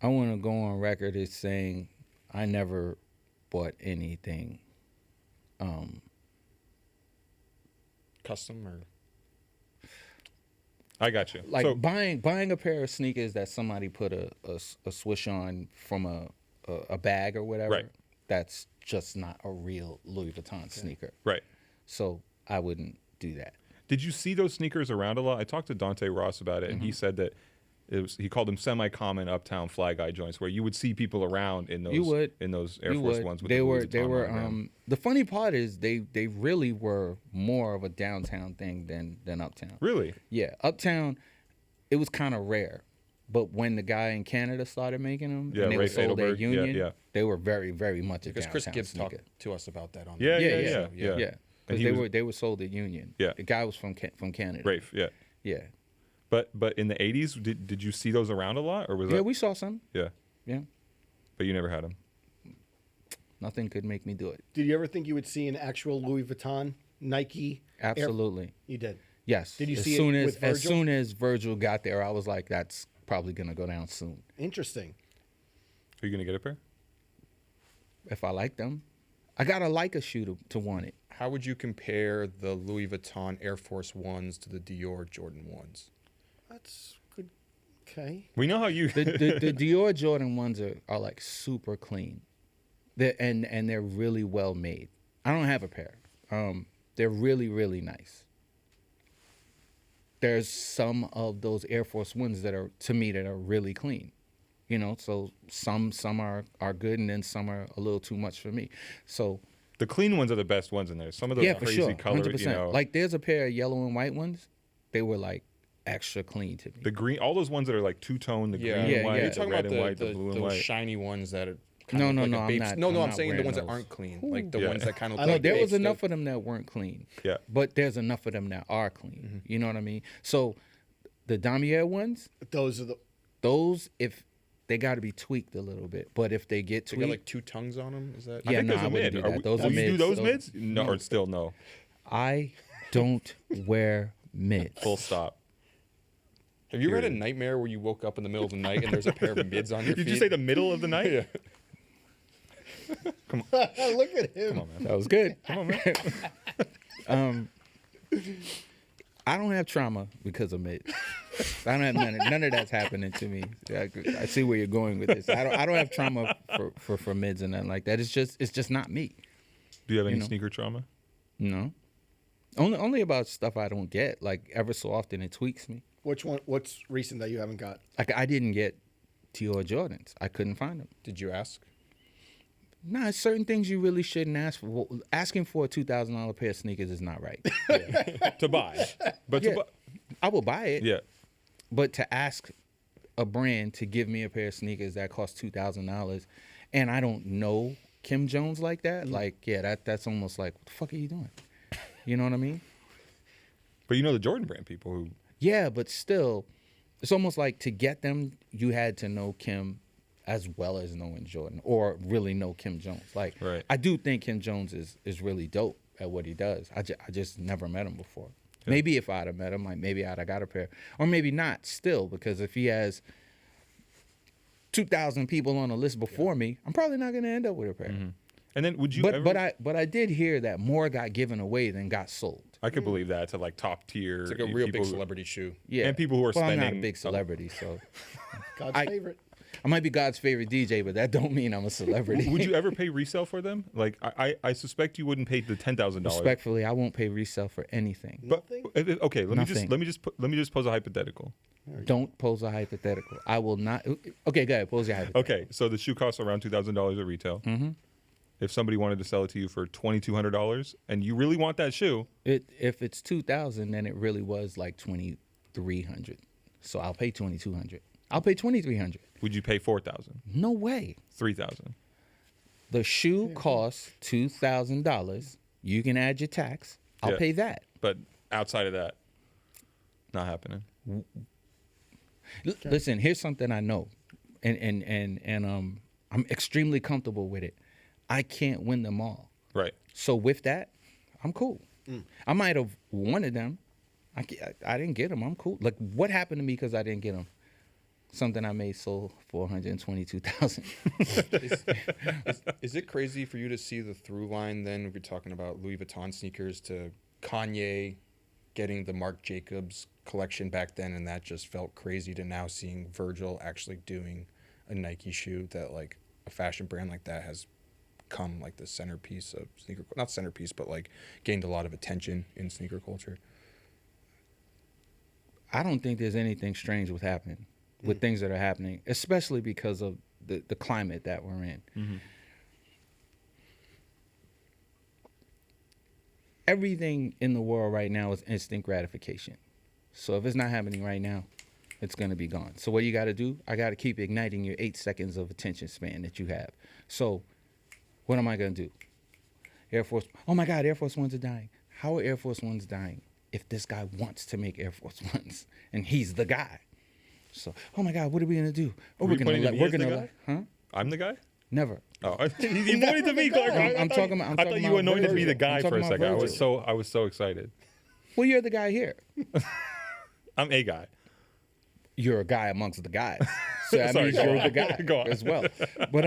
want to go on record as saying I never bought anything.
Custom or.
I got you.
Like
so,
buying a pair of sneakers that somebody put a swoosh on from a bag or whatever.
Right.
That's just not a real Louis Vuitton sneaker.
right.
So I wouldn't do that.
Did you see those sneakers around a lot? I talked to Dante Ross about it, and he said that he called them semi-common uptown fly guy joints, where you would see people around in those
You would.
in those Air
You
Force
would.
Ones. With
They
the
were
Louis
they
Vuitton
were
monogram.
the funny part is they really were more of a downtown thing than uptown.
Really?
Yeah, uptown it was kind of rare. But when the guy in Canada started making them,
Yeah,
and they were
Rafe
sold at
Edelberg. Yeah,
Union,
yeah.
they were very, very much a
Because
downtown
Chris Gibbs
sneaker.
talked to us about that on
Yeah,
the
yeah,
show.
yeah.
Yeah,
And
because
he
they were sold at Union.
Yeah.
The guy was from Canada.
Rafe, yeah.
Yeah,
But in the 80s, did you see those around a lot, or was
yeah,
that?
we saw some.
Yeah,
Yeah,
but you never had them.
nothing could make me do it.
Did you ever think you would see an actual Louis Vuitton Nike?
Absolutely,
You did.
yes.
Did you
as
see it
soon as
with
as
Virgil?
soon as Virgil got there, I was like, that's probably gonna go down soon
Interesting.
Are you gonna get a pair?
if I like them. I gotta like a shoe to want it.
How would you compare the Louis Vuitton Air Force Ones to the Dior Jordan Ones?
That's good. Okay.
We know how you.
The Dior Jordan ones are like super clean. And they're really well made. I don't have a pair. They're really, really nice. There's some of those Air Force Ones that are, to me, that are really clean. You know, so some are good, and then some are a little too much for me. So
The clean ones are the best ones in there. Some of those
yeah, for
crazy
sure,
color,
100%.
you know,
Like there's a pair of yellow and white ones. They were like extra clean to me.
the green, all those ones that are like two-tone, the green
Yeah,
and white,
yeah.
You're
the
talking
red
about
and white, the
the
blue and
those
white.
shiny ones that are
No,
kind
no,
of
no,
like a
I'm
babe.
not-
No,
I'm
I'm
not
saying the
wearing
ones that
those.
aren't clean, like the
Yeah.
ones that kind of.
No, there was enough of them that weren't clean.
Yeah.
But there's enough of them that are clean. You know what I mean? So the Damier ones,
Those are the.
those, if they got to be tweaked a little bit. But if they get
They
tweaked,
got like two tongues on them. Is that?
I
Yeah,
think
no,
there's
I
a
wouldn't
mid.
do that. Those
will
are
you do
mids.
those
Those-
mids? No,
no.
or still no.
I don't wear mids.
Full stop.
Have you ever had a nightmare where you woke up in the middle of the night and there's a pair of mids on your feet?
Did you say the middle of the night?
Yeah.
Look at him.
Come on, man.
That was good.
Come on, man.
I don't have trauma because of mids. I don't have none of that's happening to me. I see where you're going with this. I don't have trauma for mids and nothing like that. It's just not me.
Do you have any
You know?
sneaker trauma?
No. Only about stuff I don't get. Like ever so often it tweaks me.
Which one? What's recent that you haven't got?
Like I didn't get Dior Jordans. I couldn't find them.
Did you ask?
Nah, it's certain things you really shouldn't ask for. Well, asking for a $2,000 pair of sneakers is not right.
To buy. But
Yeah.
to buy.
I will buy it.
Yeah.
But to ask a brand to give me a pair of sneakers that cost $2,000 and I don't know Kim Jones like that, that's almost like, what the fuck are you doing? You know what I mean?
But you know the Jordan brand people who.
Yeah, but still, it's almost like to get them, you had to know Kim as well as knowing Jordan or really know Kim Jones. Like,
Right.
I do think Kim Jones is really dope at what he does. I just never met him before. Maybe if I'd have met him, like maybe I'd have got a pair. Or maybe not still, because if he has 2,000 people on the list before me, I'm probably not going to end up with a pair.
Mm-hmm. And then would you
But
ever.
but I did hear that more got given away than got sold.
I could believe that to like top tier.
It's like a real
people
big
who-
celebrity shoe.
Yeah.
And people who are
well, I'm not a
spending-
big celebrity, so
God's
I-
favorite.
I might be God's favorite DJ, but that don't mean I'm a celebrity.
Would you ever pay resale for them? Like I suspect you wouldn't pay the $10,000.
Respectfully, I won't pay resale for anything.
But
Nothing?
okay, let
Nothing.
me just pose a hypothetical.
Don't pose a hypothetical. I will not. Okay, go ahead. Pose your hypothetical.
Okay, so the shoe costs around $2,000 at retail. Mm-hmm. If somebody wanted to sell it to you for $2,200 and you really want that shoe,
If it's 2,000, then it really was like 2,300. So I'll pay 2,200. I'll pay 2,300.
would you pay $4,000,
No way.
$3,000?
The shoe costs $2,000. You can add your tax. I'll
Yeah.
pay that.
But outside of that, not happening.
Listen, here's something I know, and I'm extremely comfortable with it. I can't win them all.
Right.
So with that, I'm cool. I might have wanted them. I didn't get them. I'm cool. Like, what happened to me because I didn't get them? Something I made sold for $122,000.
Is it crazy for you to see the through line then if you're talking about Louis Vuitton sneakers to Kanye getting the Marc Jacobs collection back then, and that just felt crazy, to now seeing Virgil actually doing a Nike shoe that like a fashion brand like that has come like the centerpiece of sneaker, not centerpiece, but like gained a lot of attention in sneaker culture.
I don't think there's anything strange with happening, with things that are happening, especially because of the climate that we're in. Everything in the world right now is instant gratification. So if it's not happening right now, it's going to be gone. So what you got to do, I got to keep igniting your 8 seconds of attention span that you have. So what am I going to do? Air Force, oh my God, Air Force Ones are dying. How are Air Force Ones dying if this guy wants to make Air Force Ones and he's the guy? So, oh my God, what are we going to do? Oh,
Were you pointing to me as the guy?
Huh?
I'm the guy?
Never.
Oh, he pointed to me, Clark.
I'm talking about- I'm
I
talking
thought you
about
anointed to be the
Virgil.
guy
I'm
for
talking
a
about
second. I was
Virgil.
so excited.
Well, you're the guy here.
I'm a guy.
You're a guy amongst the guys. So that
Sorry,
means
go
you're
on.
the guy
Go on.
as well. But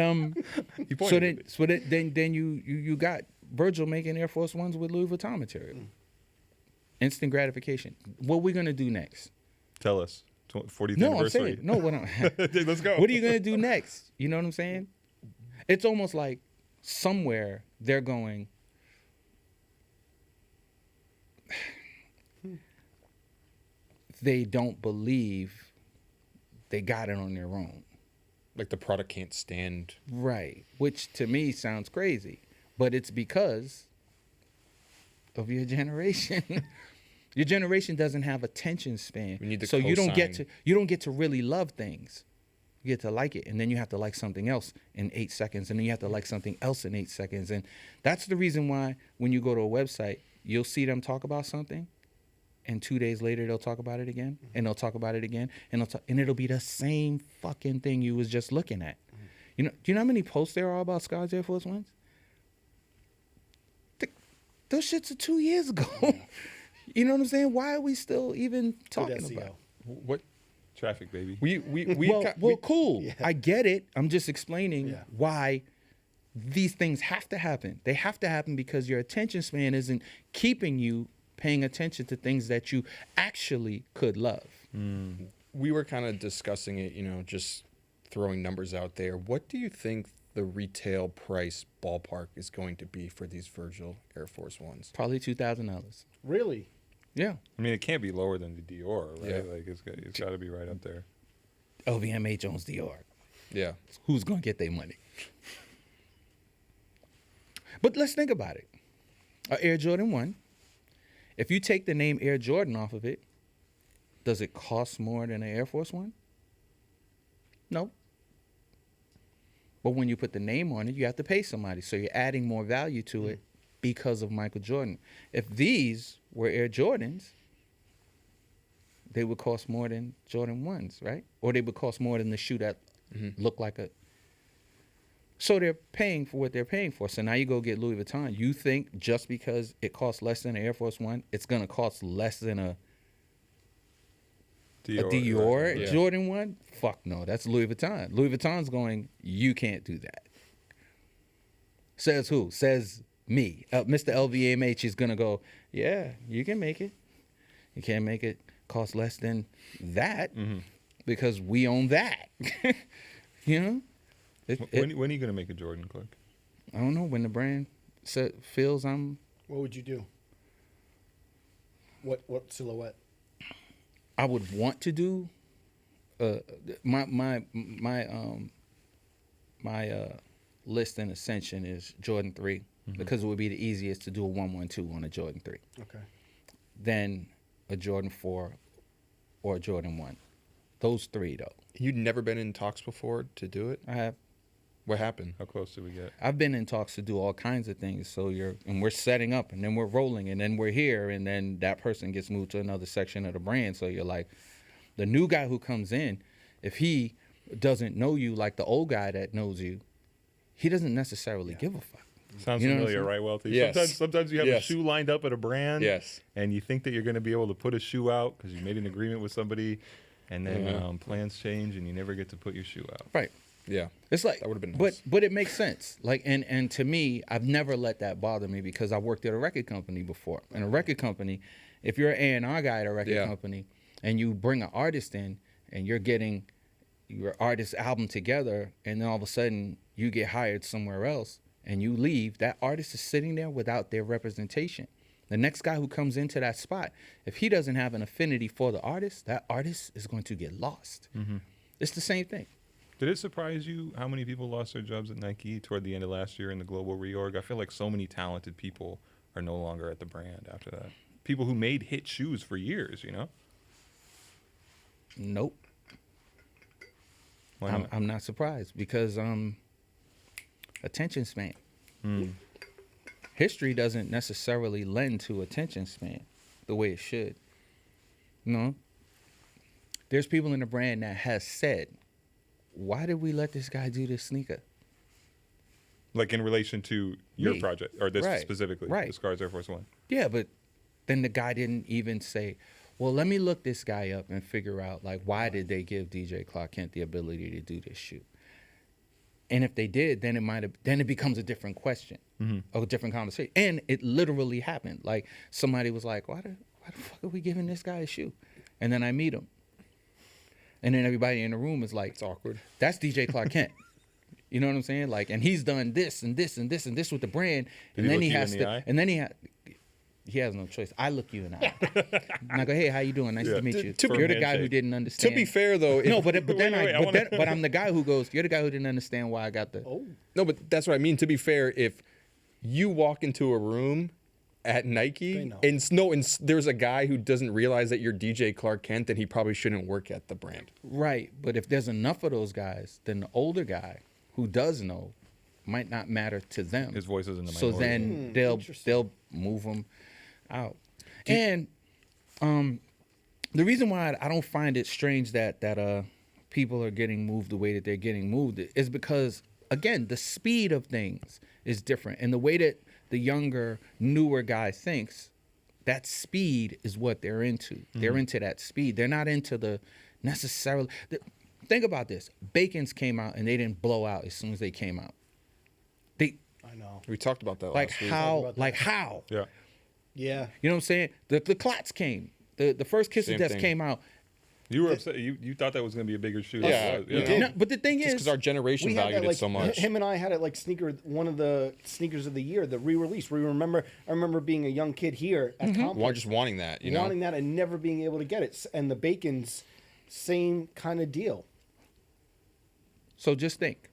He pointed
so
at me.
then you got Virgil making Air Force Ones with Louis Vuitton material. Instant gratification. What are we gonna do next?
Tell us. 40th
No, I'm
anniversary.
saying no. What I'm,
Let's go.
What are you gonna do next? You know what I'm saying? It's almost like somewhere they're going. They don't believe they got it on their own.
Like the product can't stand.
Right. Which to me sounds crazy. But it's because of your generation. Your generation doesn't have attention span.
We need the
so you don't get
cosign.
to really love things. You get to like it, and then you have to like something else in 8 seconds, and then you have to like something else in 8 seconds. And that's the reason why when you go to a website, you'll see them talk about something, and 2 days later they'll talk about it again, and they'll talk about it again, and and it'll be the same fucking thing you was just looking at. You know, do you know how many posts there are about Scarr's Air Force Ones? Those shits are 2 years ago. You know what I'm saying? Why are we still even talking
SEO.
about it?
What
Traffic, baby.
Well, cool. I get it. I'm just explaining
Yeah.
why these things have to happen. They have to happen because your attention span isn't keeping you paying attention to things that you actually could love.
We were kind of discussing it, just throwing numbers out there. What do you think the retail price ballpark is going to be for these Virgil Air Force Ones?
Probably $2,000.
Really?
Yeah.
I mean, it can't be lower than the Dior, right?
Yeah.
Like it's got to be right up there.
LVMH owns Dior.
Yeah.
Who's going to get their money? But let's think about it. Air Jordan 1, if you take the name Air Jordan off of it, does it cost more than an Air Force One? No. But when you put the name on it, you have to pay somebody. So you're adding more value to it because of Michael Jordan. If these were Air Jordans, they would cost more than Jordan 1s, right? Or they would cost more than the shoe that looked like a... So they're paying for what they're paying for. So now you go get Louis Vuitton. You think just because it costs less than an Air Force One, it's going to cost less than a Dior
right.
Yeah.
Jordan 1? Fuck no, that's Louis Vuitton. Louis Vuitton's going, you can't do that. Says who? Says me. Mr. LVMH is going to go, yeah, you can make it. You can't make it cost less than that because we own that. You know?
When are you going to make a Jordan, Clark?
I don't know. When the brand feels I'm...
What would you do? What silhouette?
I would want to do my list and ascension is Jordan 3 because it would be the easiest to do a 112 on a Jordan 3.
Okay.
Then a Jordan 4 or a Jordan 1. Those three though.
You'd never been in talks before to do it?
I have.
What happened?
How close did we get?
I've been in talks to do all kinds of things. So we're setting up and then we're rolling and then we're here and then that person gets moved to another section of the brand. So you're like, the new guy who comes in, if he doesn't know you like the old guy that knows you, he doesn't necessarily give a fuck.
Sounds
You know what I'm
familiar,
saying?
right, Welty?
Yes.
Sometimes you have
Yes.
a shoe lined up at a brand,
Yes.
and you think that you're going to be able to put a shoe out because you made an agreement with somebody, and then plans change and you never get to put your shoe out.
Right.
Yeah.
It's like
That would've been nice.
but it makes sense. Like and to me, I've never let that bother me because I worked at a record company before. In a record company, if you're an A&R guy at a record company and you bring an artist in and you're getting your artist album together and then all of a sudden you get hired somewhere else and you leave, that artist is sitting there without their representation. The next guy who comes into that spot, if he doesn't have an affinity for the artist, that artist is going to get lost. It's the same thing.
Did it surprise you how many people lost their jobs at Nike toward the end of last year in the global reorg? I feel like so many talented people are no longer at the brand after that. People who made hit shoes for years, you know?
Nope.
Why not?
I'm not surprised because attention span. History doesn't necessarily lend to attention span the way it should. No. There's people in the brand that has said, why did we let this guy do this sneaker?
Like in relation to your
Me.
project, or this
Right.
specifically,
Right.
the Scarr's Air Force One.
Yeah, but then the guy didn't even say, well, let me look this guy up and figure out, like, why did they give DJ Clark Kent the ability to do this shoe? And if they did, then it becomes a different question, a different conversation. And it literally happened. Like, somebody was like, why the fuck are we giving this guy a shoe? And then I meet him. And then everybody in the room is like,
It's awkward.
that's DJ Clark Kent. You know what I'm saying? Like, and he's done this and this and this and this with the brand.
Did
And
he
then
look
he
you
has
in the
to,
eye?
and then he has no choice. I look you in the eye. And I go, hey, how you doing? Nice
Yeah.
to meet you.
To-
You're the
firm
guy who
handshake.
didn't understand.
To be fair, though,
no, but then
Wait,
but I'm the guy who goes, you're the guy who didn't understand why I got the.
Oh,
No, but that's what I mean. To be fair, if you walk into a room at
They
Nike
know.
and there's a guy who doesn't realize that you're DJ Clark Kent, then he probably shouldn't work at the brand.
Right, but if there's enough of those guys, then the older guy who does know might not matter to them.
His voice isn't the
So
minority.
then
interesting.
they'll move them out. And the reason why I don't find it strange that people are getting moved the way that they're getting moved is because, again, the speed of things is different, and the way that the younger, newer guy thinks, that speed is what they're into. They're into that speed. They're not into the necessarily. Think about this. Bacon's came out and they didn't blow out as soon as they came out.
I know.
We talked about that
Like
last week.
how? Like how?
Yeah.
Yeah.
You know what I'm saying? The clots came. The first Kiss
Same
of Death
thing.
came out.
You were upset. You thought that was going to be a bigger shoe. than
Yeah,
it was.
we
Yeah.
did.
No, but the thing
Just
is,
because our generation
We had
valued
that, like,
it so much.
him and I had it like one of the sneakers of the year, the re-release. I remember being a young kid here at Complex,
Just wanting that, you know?
wanting that and never being able to get it. And the Bacon's same kind of deal.
so just think.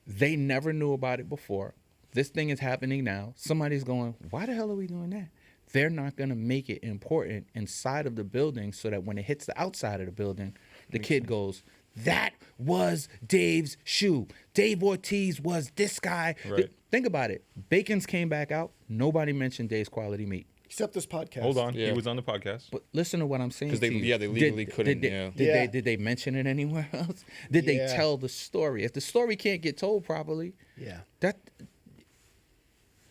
They never knew about it before. This thing is happening now. Somebody's going, why the hell are we doing that? They're not going to make it important inside of the building so that when it hits the outside of the building, the kid goes, that was Dave's shoe. Dave Ortiz was this guy.
Right.
Think about it. Bacon's came back out. Nobody mentioned Dave's quality meat.
Except this podcast.
Hold on.
Yeah.
He was on the podcast.
But listen to what I'm saying.
'Cause they-
to you.
yeah, they legally couldn't,
Did,
yeah.
did they mention it anywhere else? Did they
Yeah.
tell the story? If the story can't get told properly,
Yeah.
that.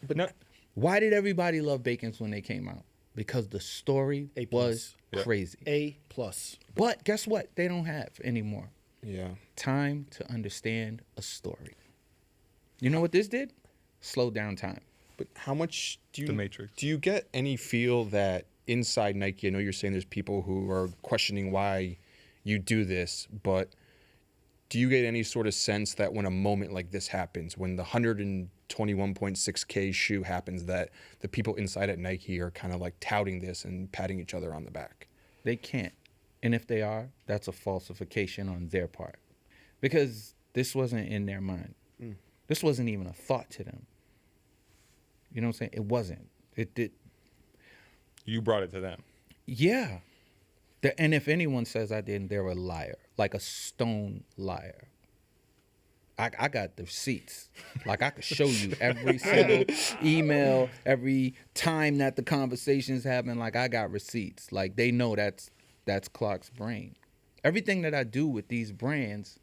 But no,
Why did everybody love Bacon's when they came out? Because the story
A+.
was
Yeah.
crazy.
A+.
But guess what? They don't have anymore.
Yeah.
Time to understand a story. You know what this did? Slow down time.
But how much do you
The Matrix.
do you get any feel that inside Nike? I know you're saying there's people who are questioning why you do this, but do you get any sort of sense that when a moment like this happens, when the 121.6K shoe happens, that the people inside at Nike are kind of like touting this and patting each other on the back?
They can't. And if they are, that's a falsification on their part. Because this wasn't in their mind. This wasn't even a thought to them. You know what I'm saying? It wasn't. It did.
you brought it to them.
Yeah. And if anyone says I didn't, they're a liar. Like a stone liar. I got the receipts. Like I could show you every single email, every time that the conversations happen. Like I got receipts. Like they know that's Clark's brain. Everything that I do with these brands,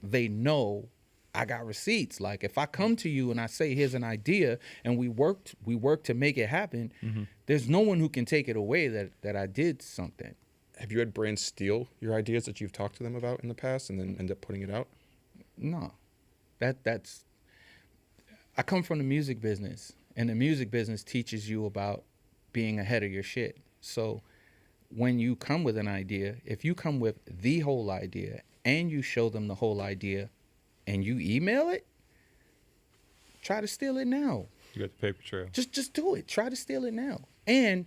they know I got receipts. Like if I come to you and I say here's an idea and we worked to make it happen, there's no one who can take it away that I did something.
Have you had brands steal your ideas that you've talked to them about in the past and then end up putting it out?
No. That's I come from the music business, and the music business teaches you about being ahead of your shit. So when you come with an idea, if you come with the whole idea and you show them the whole idea and you email it, try to steal it now.
You got the paper trail.
Just do it. Try to steal it now. And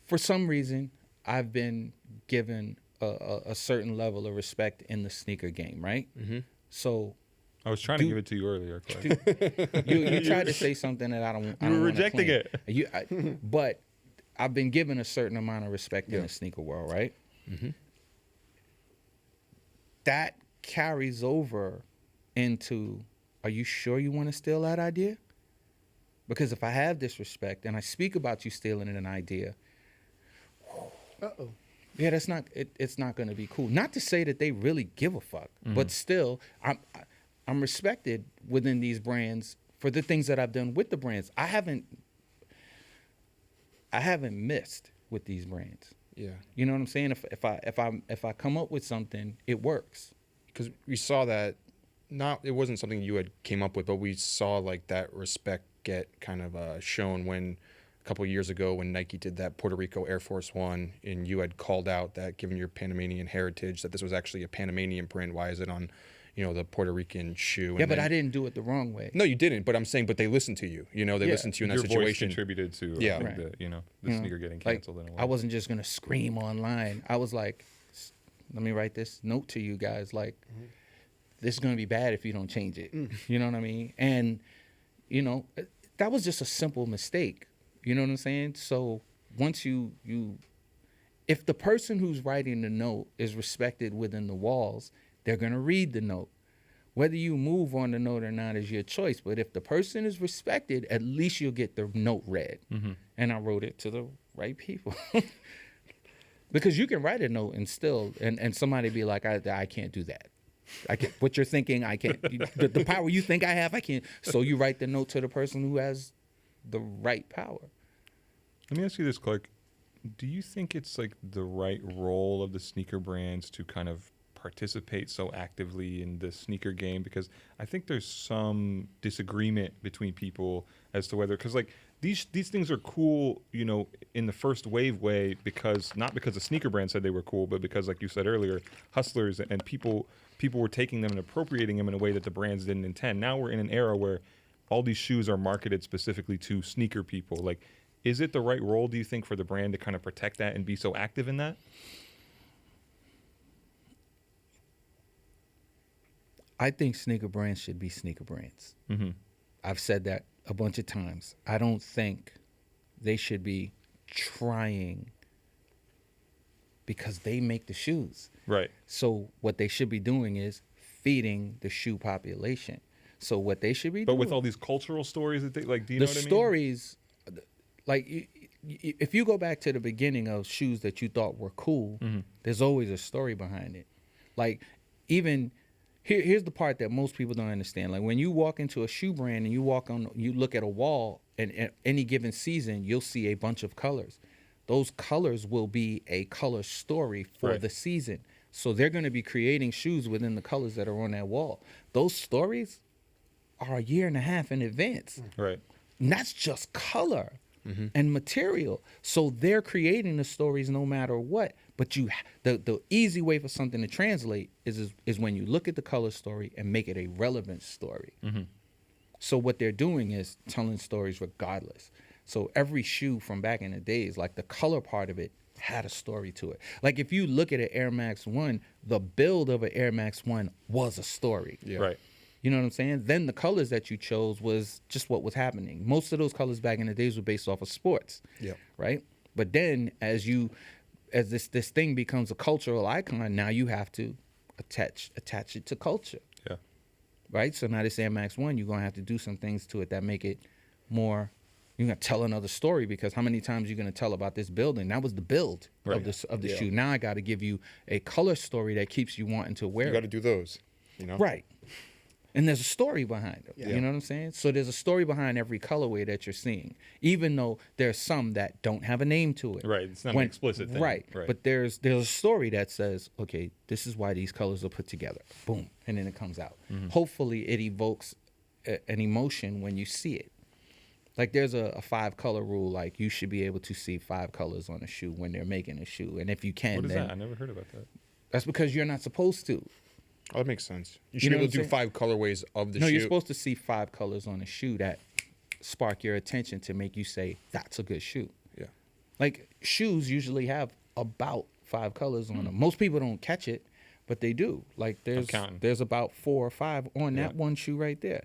for some reason, I've been given a certain level of respect in the sneaker game, right? Mm-hmm. So
I was trying to give it to you earlier, Clark.
you tried to say something that I don't.
You were rejecting it.
But I've been given a certain amount of respect in the sneaker world, right?
Mm-hmm.
That carries over into, are you sure you want to steal that idea? Because if I have this respect and I speak about you stealing an idea,
Uh-oh.
yeah, that's not. It's not going to be cool. Not to say that they really give a fuck, but still, I'm respected within these brands for the things that I've done with the brands. I haven't missed with these brands.
Yeah.
You know what I'm saying? If I come up with something, it works.
Because we saw that it wasn't something you had came up with, but we saw like that respect get kind of shown when a couple of years ago when Nike did that Puerto Rico Air Force One, and you had called out that given your Panamanian heritage that this was actually a Panamanian print. Why is it on, the Puerto Rican shoe?
Yeah, but I didn't do it the wrong way.
No, you didn't. But I'm saying, but they listened to you. They listened to you in
Your
that
voice
situation.
contributed to
Yeah.
I think,
Right.
the sneaker getting canceled in a way.
I wasn't just gonna scream online. I was like, let me write this note to you guys. Like, this is gonna be bad if you don't change it. You know what I mean? And that was just a simple mistake. You know what I'm saying? So once you if the person who's writing the note is respected within the walls, they're gonna read the note. Whether you move on the note or not is your choice. But if the person is respected, at least you'll get the note read. And I wrote it to the right people. Because you can write a note and still, and somebody be like, I can't do that. I can't, what you're thinking, I can't. The power you think I have, I can't. So you write the note to the person who has the right power.
Let me ask you this, Clark. Do you think it's like the right role of the sneaker brands to kind of participate so actively in the sneaker game? Because I think there's some disagreement between people as to whether, because like these things are cool, you know, in the first wave way, because not because the sneaker brand said they were cool, but because, like you said earlier, hustlers and people were taking them and appropriating them in a way that the brands didn't intend. Now we're in an era where all these shoes are marketed specifically to sneaker people. Like, is it the right role, do you think, for the brand to kind of protect that and be so active in that?
I think sneaker brands should be sneaker brands.
Mm-hmm.
I've said that a bunch of times. I don't think they should be trying because they make the shoes.
Right.
So what they should be doing is feeding the shoe population. So what they should be doing.
But with all these cultural stories that they, like, do you know what I mean?
The stories, like, if you go back to the beginning of shoes that you thought were cool, there's always a story behind it. Like, even here's the part that most people don't understand. Like, when you walk into a shoe brand and you look at a wall, and at any given season, you'll see a bunch of colors. Those colors will be a color story for the season. So they're going to be creating shoes within the colors that are on that wall. Those stories are a year and a half in advance.
Right.
And that's just color and material. So they're creating the stories no matter what. But the easy way for something to translate is when you look at the color story and make it a relevant story. So what they're doing is telling stories regardless. So every shoe from back in the days, like the color part of it, had a story to it. Like if you look at an Air Max 1, the build of an Air Max 1 was a story.
Yeah. Right.
You know what I'm saying? Then the colors that you chose was just what was happening. Most of those colors back in the days were based off of sports.
Yeah.
Right? But then as this thing becomes a cultural icon, now you have to attach it to culture.
Yeah.
Right? So now this Air Max 1, you're going to have to do some things to it that make it more, you're going to tell another story, because how many times are you going to tell about this building? That was the build of the shoe. Now I got to give you a color story that keeps you wanting to wear
You
it.
got to do those, you know?
Right. And there's a story behind it.
Yeah.
You know what I'm saying? So there's a story behind every colorway that you're seeing, even though there's some that don't have a name to it.
Right. It's not an explicit thing.
Right.
Right.
But there's a story that says, okay, this is why these colors are put together. Boom. And then it comes out. Hopefully it evokes an emotion when you see it. Like there's a 5-color rule. Like you should be able to see 5 colors on a shoe when they're making a shoe. And if you can,
What is
then
that? I never heard about that.
that's because you're not supposed to.
Oh, that makes sense. You should
know
be able to
what
do
I'm
5 colorways of the
No,
shoe.
you're supposed to see 5 colors on a shoe that spark your attention to make you say, that's a good shoe.
Yeah.
Like, shoes usually have about 5 colors on them. Most people don't catch it, but they do. Like,
counting.
there's about 4 or 5 on that one shoe right there.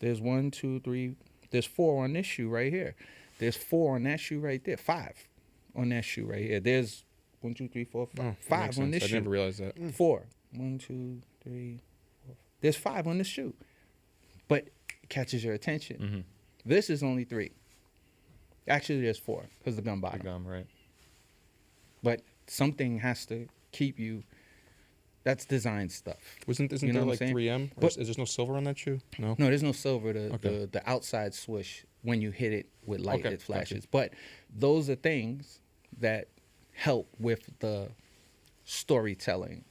There's 1, 2, 3. There's 4 on this shoe right here. There's 4 on that shoe right there. 5 on that shoe right here. There's 1, 2, 3, 4, 5.
That
5
makes
on
sense.
this
I
shoe.
never realized that.
4. 1, 2, 3, 4. There's 5 on this shoe, but it catches your attention. This is only 3. Actually, there's 4 because the gum bottom.
The gum, right.
But something has to keep you. That's design stuff.
Isn't
You know
there
what
like
I'm saying?
3M? Or
But-
is there no silver on that shoe? No.
No, there's no silver.
Okay.
The outside swoosh, when you hit it with light,
Okay,
it flashes.
gotcha.
But those are things that help with the storytelling.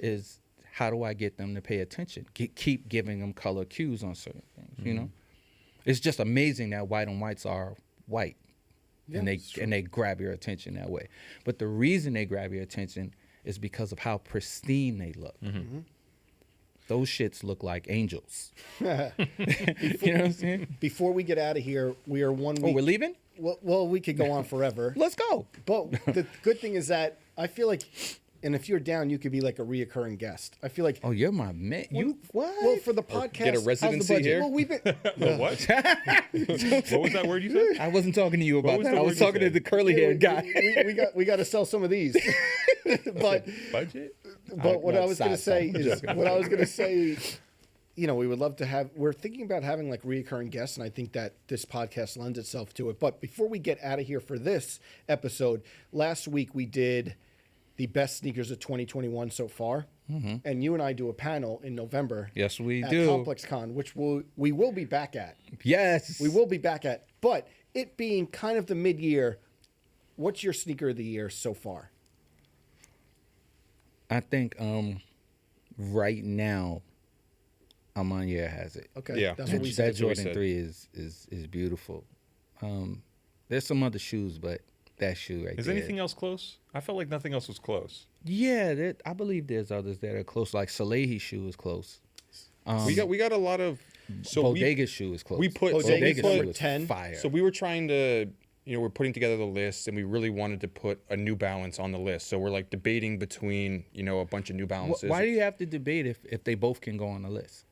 Is how do I get them to pay attention? Keep giving them color cues on certain things. You know, it's just amazing that white on whites are white, and they grab your attention that way. But the reason they grab your attention is because of how pristine they look. Those shits look like angels. You know what I'm saying?
Before we get out of here, we are 1
Oh,
week.
we're leaving?
Well, we could go on forever.
Let's go.
But the good thing is that I feel like, and if you're down, you could be like a reoccurring guest. I feel like.
Oh, you're my man. You what?
Well, for the podcast,
get a residency
budget?
here?
Well, we've been.
The what? What was that word you said?
I wasn't talking to you about
was
that.
the
I was
word you
talking to
said?
the curly haired guy.
we got to sell some of these. but
Budget?
what I was going to say is
Stop.
what I was going to say. You know, we would love to have. We're thinking about having like reoccurring guests, and I think that this podcast lends itself to it. But before we get out of here for this episode, last week we did the best sneakers of 2021 so far, and you and I do a panel in November.
Yes, we
at
do.
Complex Con, which we will be back at.
Yes.
We will be back at. But it being kind of the mid-year, what's your sneaker of the year so far?
I think right now, Amanya has it.
Okay,
Yeah.
that's what we
That
said.
what we
Jordan
said.
3 is beautiful. There's some other shoes, but that shoe right
Is
there.
anything else close? I felt like nothing else was close.
Yeah, I believe there's others that are close. Like Salehi's shoe is close.
we got a lot of
Bodega's shoe is close.
we put-
Bodega's
we
number
put
is
10.
fire.
So we were trying to, we're putting together the list, and we really wanted to put a New Balance on the list. So we're like debating between, a bunch of New Balances.
Why do you have to debate if they both can go on the list?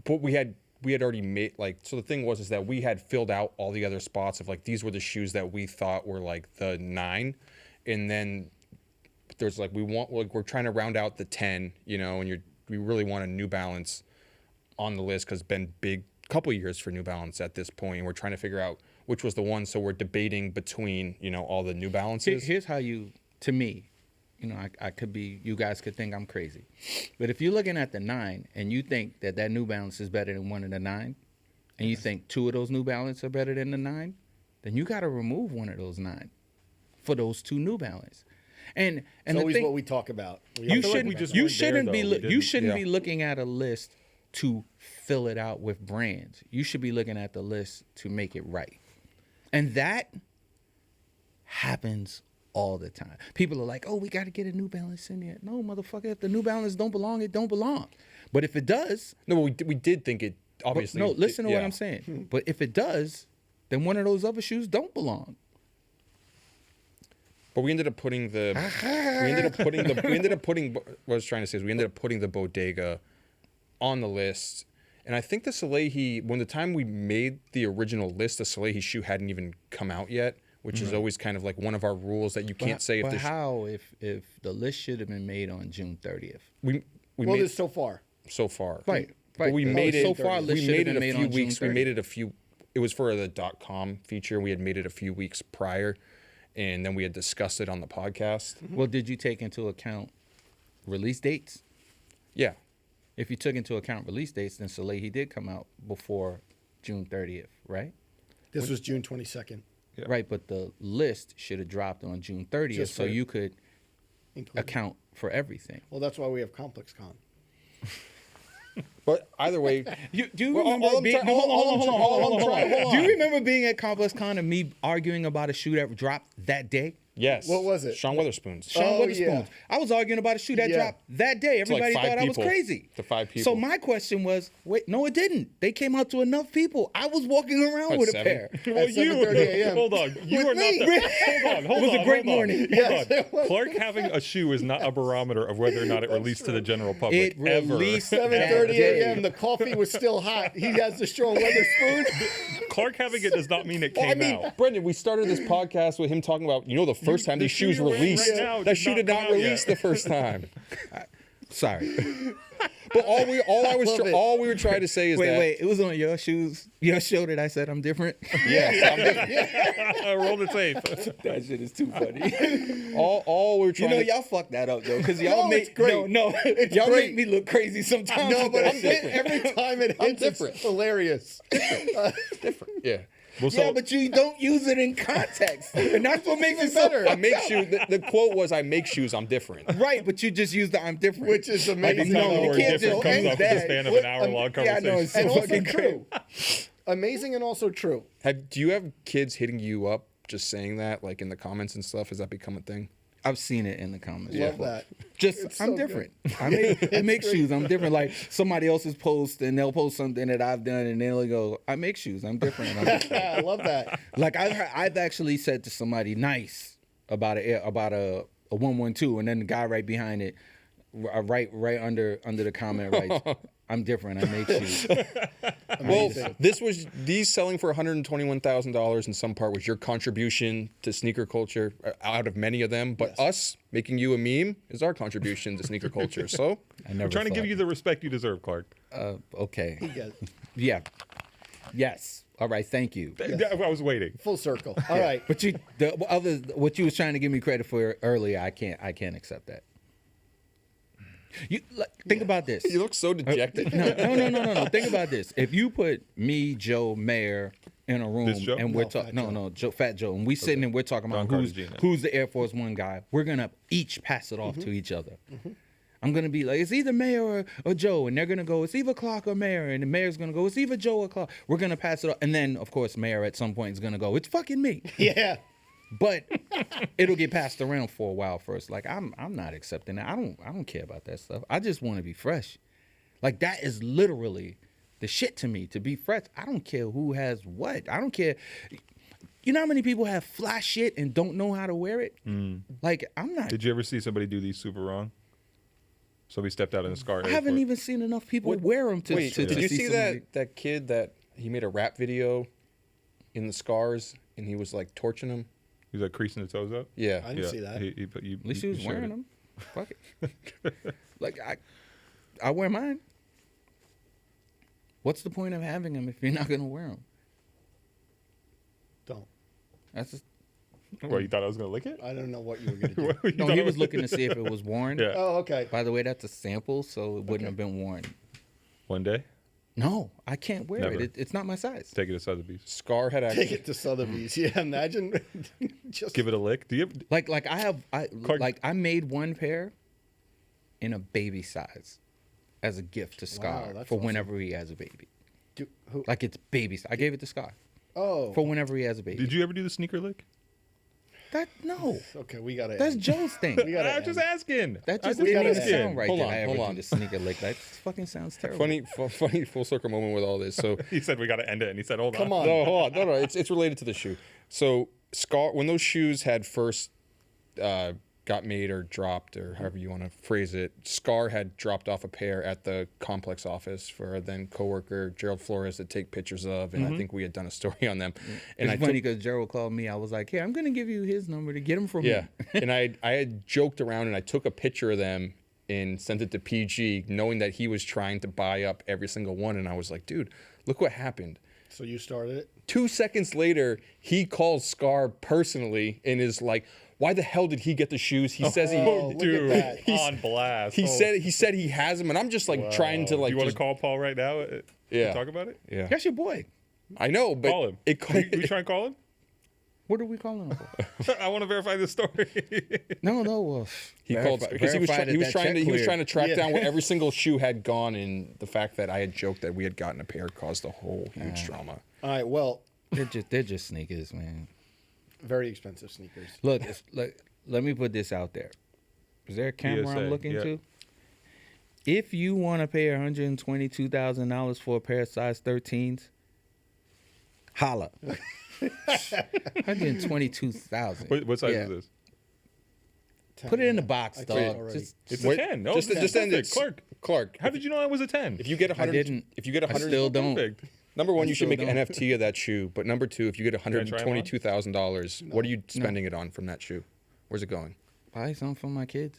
But we had already made so the thing was that we had filled out all the other spots of like these were the shoes that we thought were like the 9, and then there's like we're trying to round out the 10, and we really want a New Balance on the list because it's been big couple years for New Balance at this point, and we're trying to figure out which was the one. So we're debating between all the New Balances.
Here's how to me, I could be, you guys could think I'm crazy, but if you're looking at the 9 and you think that New Balance is better than one of the 9, and you think 2 of those New Balance are better than the 9, then you got to remove one of those 9 for those 2 New Balance. And
It's
the
always
thing,
what we talk about.
you shouldn't
we just
you
weren't there,
shouldn't be
though. We
you
didn't-
shouldn't
yeah.
be looking at a list to fill it out with brands. You should be looking at the list to make it right, and that happens all the time. People are like, "Oh, we got to get a New Balance in there." No, motherfucker. If the New Balance don't belong, it don't belong. But if it does,
No, we did think it obviously.
no. Listen to what
yeah.
I'm saying. But if it does, then one of those other shoes don't belong.
But we ended up putting what I was trying to say is we ended up putting the Bodega on the list. And I think the Salehi, when the time we made the original list, the Salehi shoe hadn't even come out yet, which is always kind of like one of our rules that you can't say if
But
the
how if the list should have been made on June 30th?
we
Well,
made
there's so far.
so far.
Right.
But we
No,
made it
so far,
we
list should
made
have
it
been
a
made
few
on June
weeks. We
30th.
made it a few it was for the .com feature. We had made it a few weeks prior, and then we had discussed it on the podcast.
Well, did you take into account release dates?
Yeah.
If you took into account release dates, then Salehi did come out before June 30th, right?
This was June 22nd.
Yeah.
Right, but the list should have dropped on June 30th,
Just
so
for-
you could
included.
account for everything.
Well, that's why we have Complex Con.
But either way,
Do you
Well,
remember
all I'm
being?
try-
Hold
all I'm
on,
try-
hold
all
on,
I'm
hold
trying-
on.
hold
Do you
on.
remember being at Complex Con and me arguing about a shoe that dropped that day?
yes.
What was it?
Sean Weatherspoon's.
Sean
Oh,
Witherspoon's.
yeah.
I was arguing about a shoe that
Yeah.
dropped that day.
like
Everybody
5
thought I was
people.
crazy.
To 5
So
people.
my question was, wait, no, it didn't. They came out to enough people. I was walking around
What,
with a
7?
pair.
Well,
At 7:30 a.m.
Hold on. You
With
are not.
me.
Hold on. Hold
It was
on.
a great
hold on,
morning.
Hold
Yes,
on.
it was.
Clark having a shoe is not a barometer of whether or not it released to the general public.
It released
7:30
that day.
a.m. The coffee was still hot. He has the Sean Weatherspoon.
Clark having it does not mean it
Well,
came out.
Brendan, we started this podcast with him talking about, the first time
the
these
shoe
shoes
you're wearing
released.
right now
That
did
shoe
not
did
come
not
out
release
yet.
the first time.
Sorry.
But all we were trying to say is that
Wait. It was on your shoes, your show that I said I'm different.
yes, I'm different.
Roll the tape.
That shit is too funny.
all we were trying to
y'all fucked that up though, because y'all
No,
make
it's great.
no,
It's
y'all
great.
make me look crazy sometimes.
No,
with
but
that
I'm
shit.
every time it hits,
different.
it's hilarious.
yeah.
Well, so,
Yeah, but you don't use it in context, and that's what makes it better.
I make shoes. The quote was, "I make shoes. I'm different."
Right, but you just use the "I'm different,"
Which is amazing.
Anytime the
you
word
can't
different
just
comes
end
up in the
that.
span of
What-
an hour-long
yeah, I know,
conversation.
it's so
And also
fucking
true. Amazing and also true.
Do you have kids hitting you up just saying that, like in the comments and stuff? Has that become a thing?
I've seen it in the comments.
Love
before.
that.
Just
It's
I'm
so
different. I make shoes. I'm different. Like somebody else's post, and they'll post something that I've done, and they'll go, "I make shoes. I'm different." I'm different.
I love that.
Like I've actually said to somebody nice about a 112, and then the guy right behind it, right under the comment writes, "I'm different. I make shoes."
Well, these selling for $121,000 in some part was your contribution to sneaker culture out of many of them, but us making you a meme is our contribution to sneaker culture. So
I never
I'm trying to give
thought-
you the respect you deserve, Clark.
Okay.
Yes.
Yeah. Yes. All right. Thank you.
I was waiting.
Full circle. All right.
But what you was trying to give me credit for earlier, I can't accept that. Think about this.
you look so dejected.
No. Think about this. If you put me, Joe, Mayor, in a room
This Joe?
and we're
No,
talking.
Fat
No, Joe, Fat Joe, and we sitting and we're talking about
Don Carter's
who's the Air Force One guy. We're gonna each pass it off to each other. I'm gonna be like, it's either Mayor or Joe, and they're gonna go, it's either Clark or Mayor, and the Mayor's gonna go, it's either Joe or Clark. We're gonna pass it off, and then of course Mayor at some point is gonna go, it's fucking me.
Yeah.
But it'll get passed around for a while first. Like I'm not accepting that. I don't care about that stuff. I just want to be fresh. Like that is literally the shit to me, to be fresh. I don't care who has what. I don't care. You know how many people have fly shit and don't know how to wear it? Like I'm not.
Did you ever see somebody do these super wrong? Somebody stepped out in a Scarr.
I haven't even seen enough people wear them to.
Wait,
to
did you see
somebody.
that kid that he made a rap video in the Scars and he was like torching him?
He was like creasing the toes up.
Yeah.
I didn't see that.
At least he was wearing them. Fuck it. Like I wear mine. What's the point of having them if you're not gonna wear them?
Don't.
That's just,
What, you thought I was gonna lick it?
I don't know what you were gonna do.
You
no.
thought
He
I
was looking to see if it was worn.
Yeah.
Oh, okay.
By the way, that's a sample, so it wouldn't have been worn.
One day,
No, I can't wear
Never.
it. It's not my size.
take it to Sotheby's.
Scar had actually.
Take it to Sotheby's. Yeah, imagine. Just
Give it a lick. Do you?
Like I made one pair in a baby size as a gift to Scarr
that's
for
awesome.
whenever he has a baby.
who?
Like it's baby size. I gave it to Scarr
Oh.
for whenever he has a baby.
Did you ever do the sneaker lick?
No.
Okay, we gotta.
That's
end.
Joe's thing.
We gotta
I'm just
end.
asking.
That just
I
didn't even
gotta
sound right.
Hold
Did
on,
I ever
hold
do
on.
the sneaker lick? That fucking sounds terrible.
Funny full circle moment with all this. So
He said we got to end it, and he said, "Hold on."
Come on.
no, hold on, no, it's related to the shoe. So Scar, when those shoes had first got made or dropped or however you want to phrase it, Scarr had dropped off a pair at the complex office for a then coworker Gerald Flores to take pictures of, and I think we had done a story on them. And
It's
I
funny because Gerald called me. I was like, "Hey, I'm gonna give you his number to get him from
yeah,
me."
and I had joked around and I took a picture of them and sent it to PG, knowing that he was trying to buy up every single one, and I was like, dude, look what happened.
So you started it.
2 seconds later, he calls Scarr personally and is like, "Why the hell did he get the shoes?" He says
look at
Dude,
that.
on blast.
he said he has them, and I'm just like trying to
Do
like.
you want to
just-
call Paul right now?
Yeah.
Talk about it.
Yeah,
That's your boy.
I know, but
Call him. We try and call him.
What are we calling him for?
I want to verify this story.
No. Well,
he called because he was trying to track
Yeah.
down where every single shoe had gone, and the fact that I had joked that we had gotten a pair caused a whole huge drama.
All right. Well,
They're just sneakers, man.
very expensive sneakers.
Look, let me put this out there. Is there a camera
PSA,
I'm looking
yeah.
to? If you want to pay $122,000 for a pair of size 13s, holla. 122,000.
What size
Yeah.
is this?
Put it in the box,
I
dog.
can't already.
Just,
It's
Wait,
a 10. No,
just
it's
end it,
perfect.
Clark.
How did you know I was a 10?
If you get 100,
didn't.
if you get
I
100,
still don't.
Perfect.
number one,
I
you should
still
make an
don't.
NFT of that shoe. But number two, if you get
I try 'em on?
$122,000, what are you spending it on from that shoe? Where's it going?
buy something for my kids.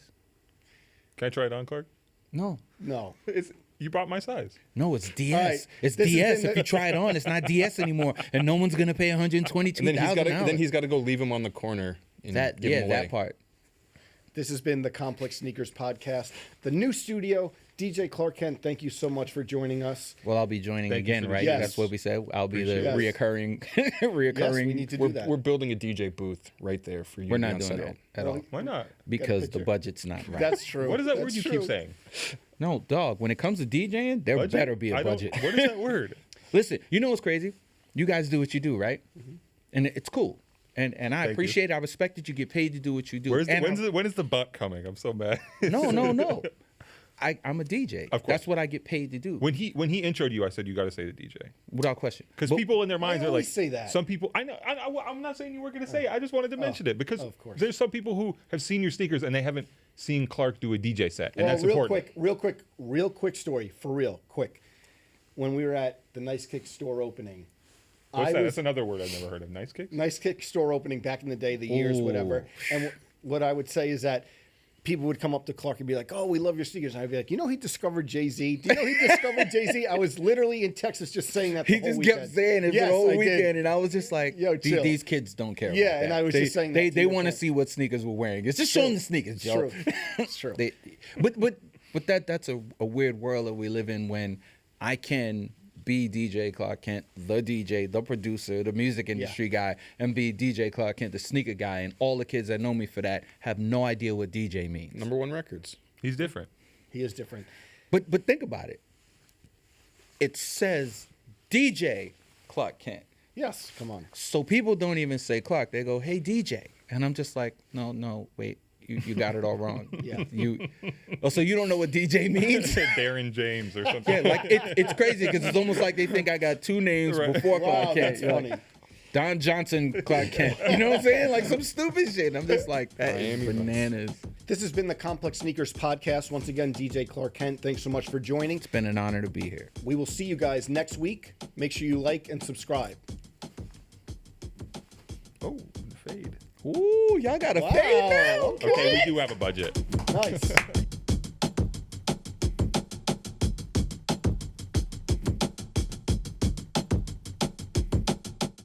Can I try it on, Clark?
No.
No.
You brought my size.
No, it's DS.
All right,
It's
this has
DS.
been
If you try it on, it's not DS anymore, and no one's gonna pay
And then
$122,000.
he's got to go leave him on the corner. And
that
give him away.
that part.
This has been the Complex Sneakers Podcast, the new studio. DJ Clark Kent, thank you so much for joining us.
Well, I'll be joining
Thank you
again,
for the-
right?
Yes.
That's what we said. I'll be the
Appreciate it.
reoccurring.
Yes, we need to do that.
We're building a DJ booth right there for you.
We're
to be
not
on
doing
set
that
on.
at
Well,
all
Why not?
because the
picture.
budget's not right.
That's true.
What is that
That's
word you
true.
keep saying?
No, dog. When it comes to DJing, there
Budget?
better be a
I don't-
budget.
What is that word?
Listen, you know what's crazy? You guys do what you do, right?
Mm-hmm.
And it's cool. And I
Thank you.
appreciate it. I respect that you get paid to do what you do.
Where's the,
And
when is the butt coming? I'm so mad.
No. I'm a DJ.
Of course.
That's what I get paid to do.
When he introed you, I said you got to say the DJ
Without question.
because
But-
people in their minds are like,
always say that.
Some people, I know, I'm not saying you were going to say it. I just wanted to mention it because
of course.
there's some people who have seen your sneakers and they haven't seen Clark do a DJ set, and
Well,
that's
real
important.
quick story, for real, quick. When we were at the Nice Kick store opening,
What's that? That's another word I've never heard of. Nice kicks.
Nice Kick store opening back in the day, the years,
Ooh.
whatever. And what I would say is that people would come up to Clark and be like, "Oh, we love your sneakers." And I'd be like, "You know, he discovered Jay-Z. Do you know he discovered Jay-Z?" I was literally in Texas just saying that. The
He
whole
just
weekend.
kept saying it
Yes,
the whole
I did.
weekend, and I was just like,
Yo, chill.
these kids don't care
Yeah,
about that.
and I was
they,
just saying that
They,
to
they
your
want to
point.
see what sneakers we're wearing. It's just show them the sneakers,
It's
Joe.
true. It's true.
But that's a weird world that we live in when I can be DJ Clark Kent, the DJ, the producer, the music industry guy, and be DJ Clark Kent, the sneaker guy. And all the kids that know me for that have no idea what DJ means.
Number one records.
He's different.
He is different.
But think about it. It says DJ Clark Kent.
Yes, come on.
So people don't even say Clark. They go, hey, DJ. And I'm just like, no, wait. You got it all wrong.
Yeah.
So you don't know what DJ means?
Darren James or something.
Yeah, like it's crazy because it's almost like they think I got two names before Clark
Wow,
Kent.
that's
You're
funny.
like, Don Johnson Clark Kent. You know what I'm saying? Like some stupid shit. And I'm just like, that is bananas.
This has been the Complex Sneakers Podcast. Once again, DJ Clark Kent, thanks so much for joining.
It's been an honor to be here.
We will see you guys next week. Make sure you like and subscribe.
Oh, the fade.
Ooh, y'all got a fade now.
Okay, we do have a budget.
Nice.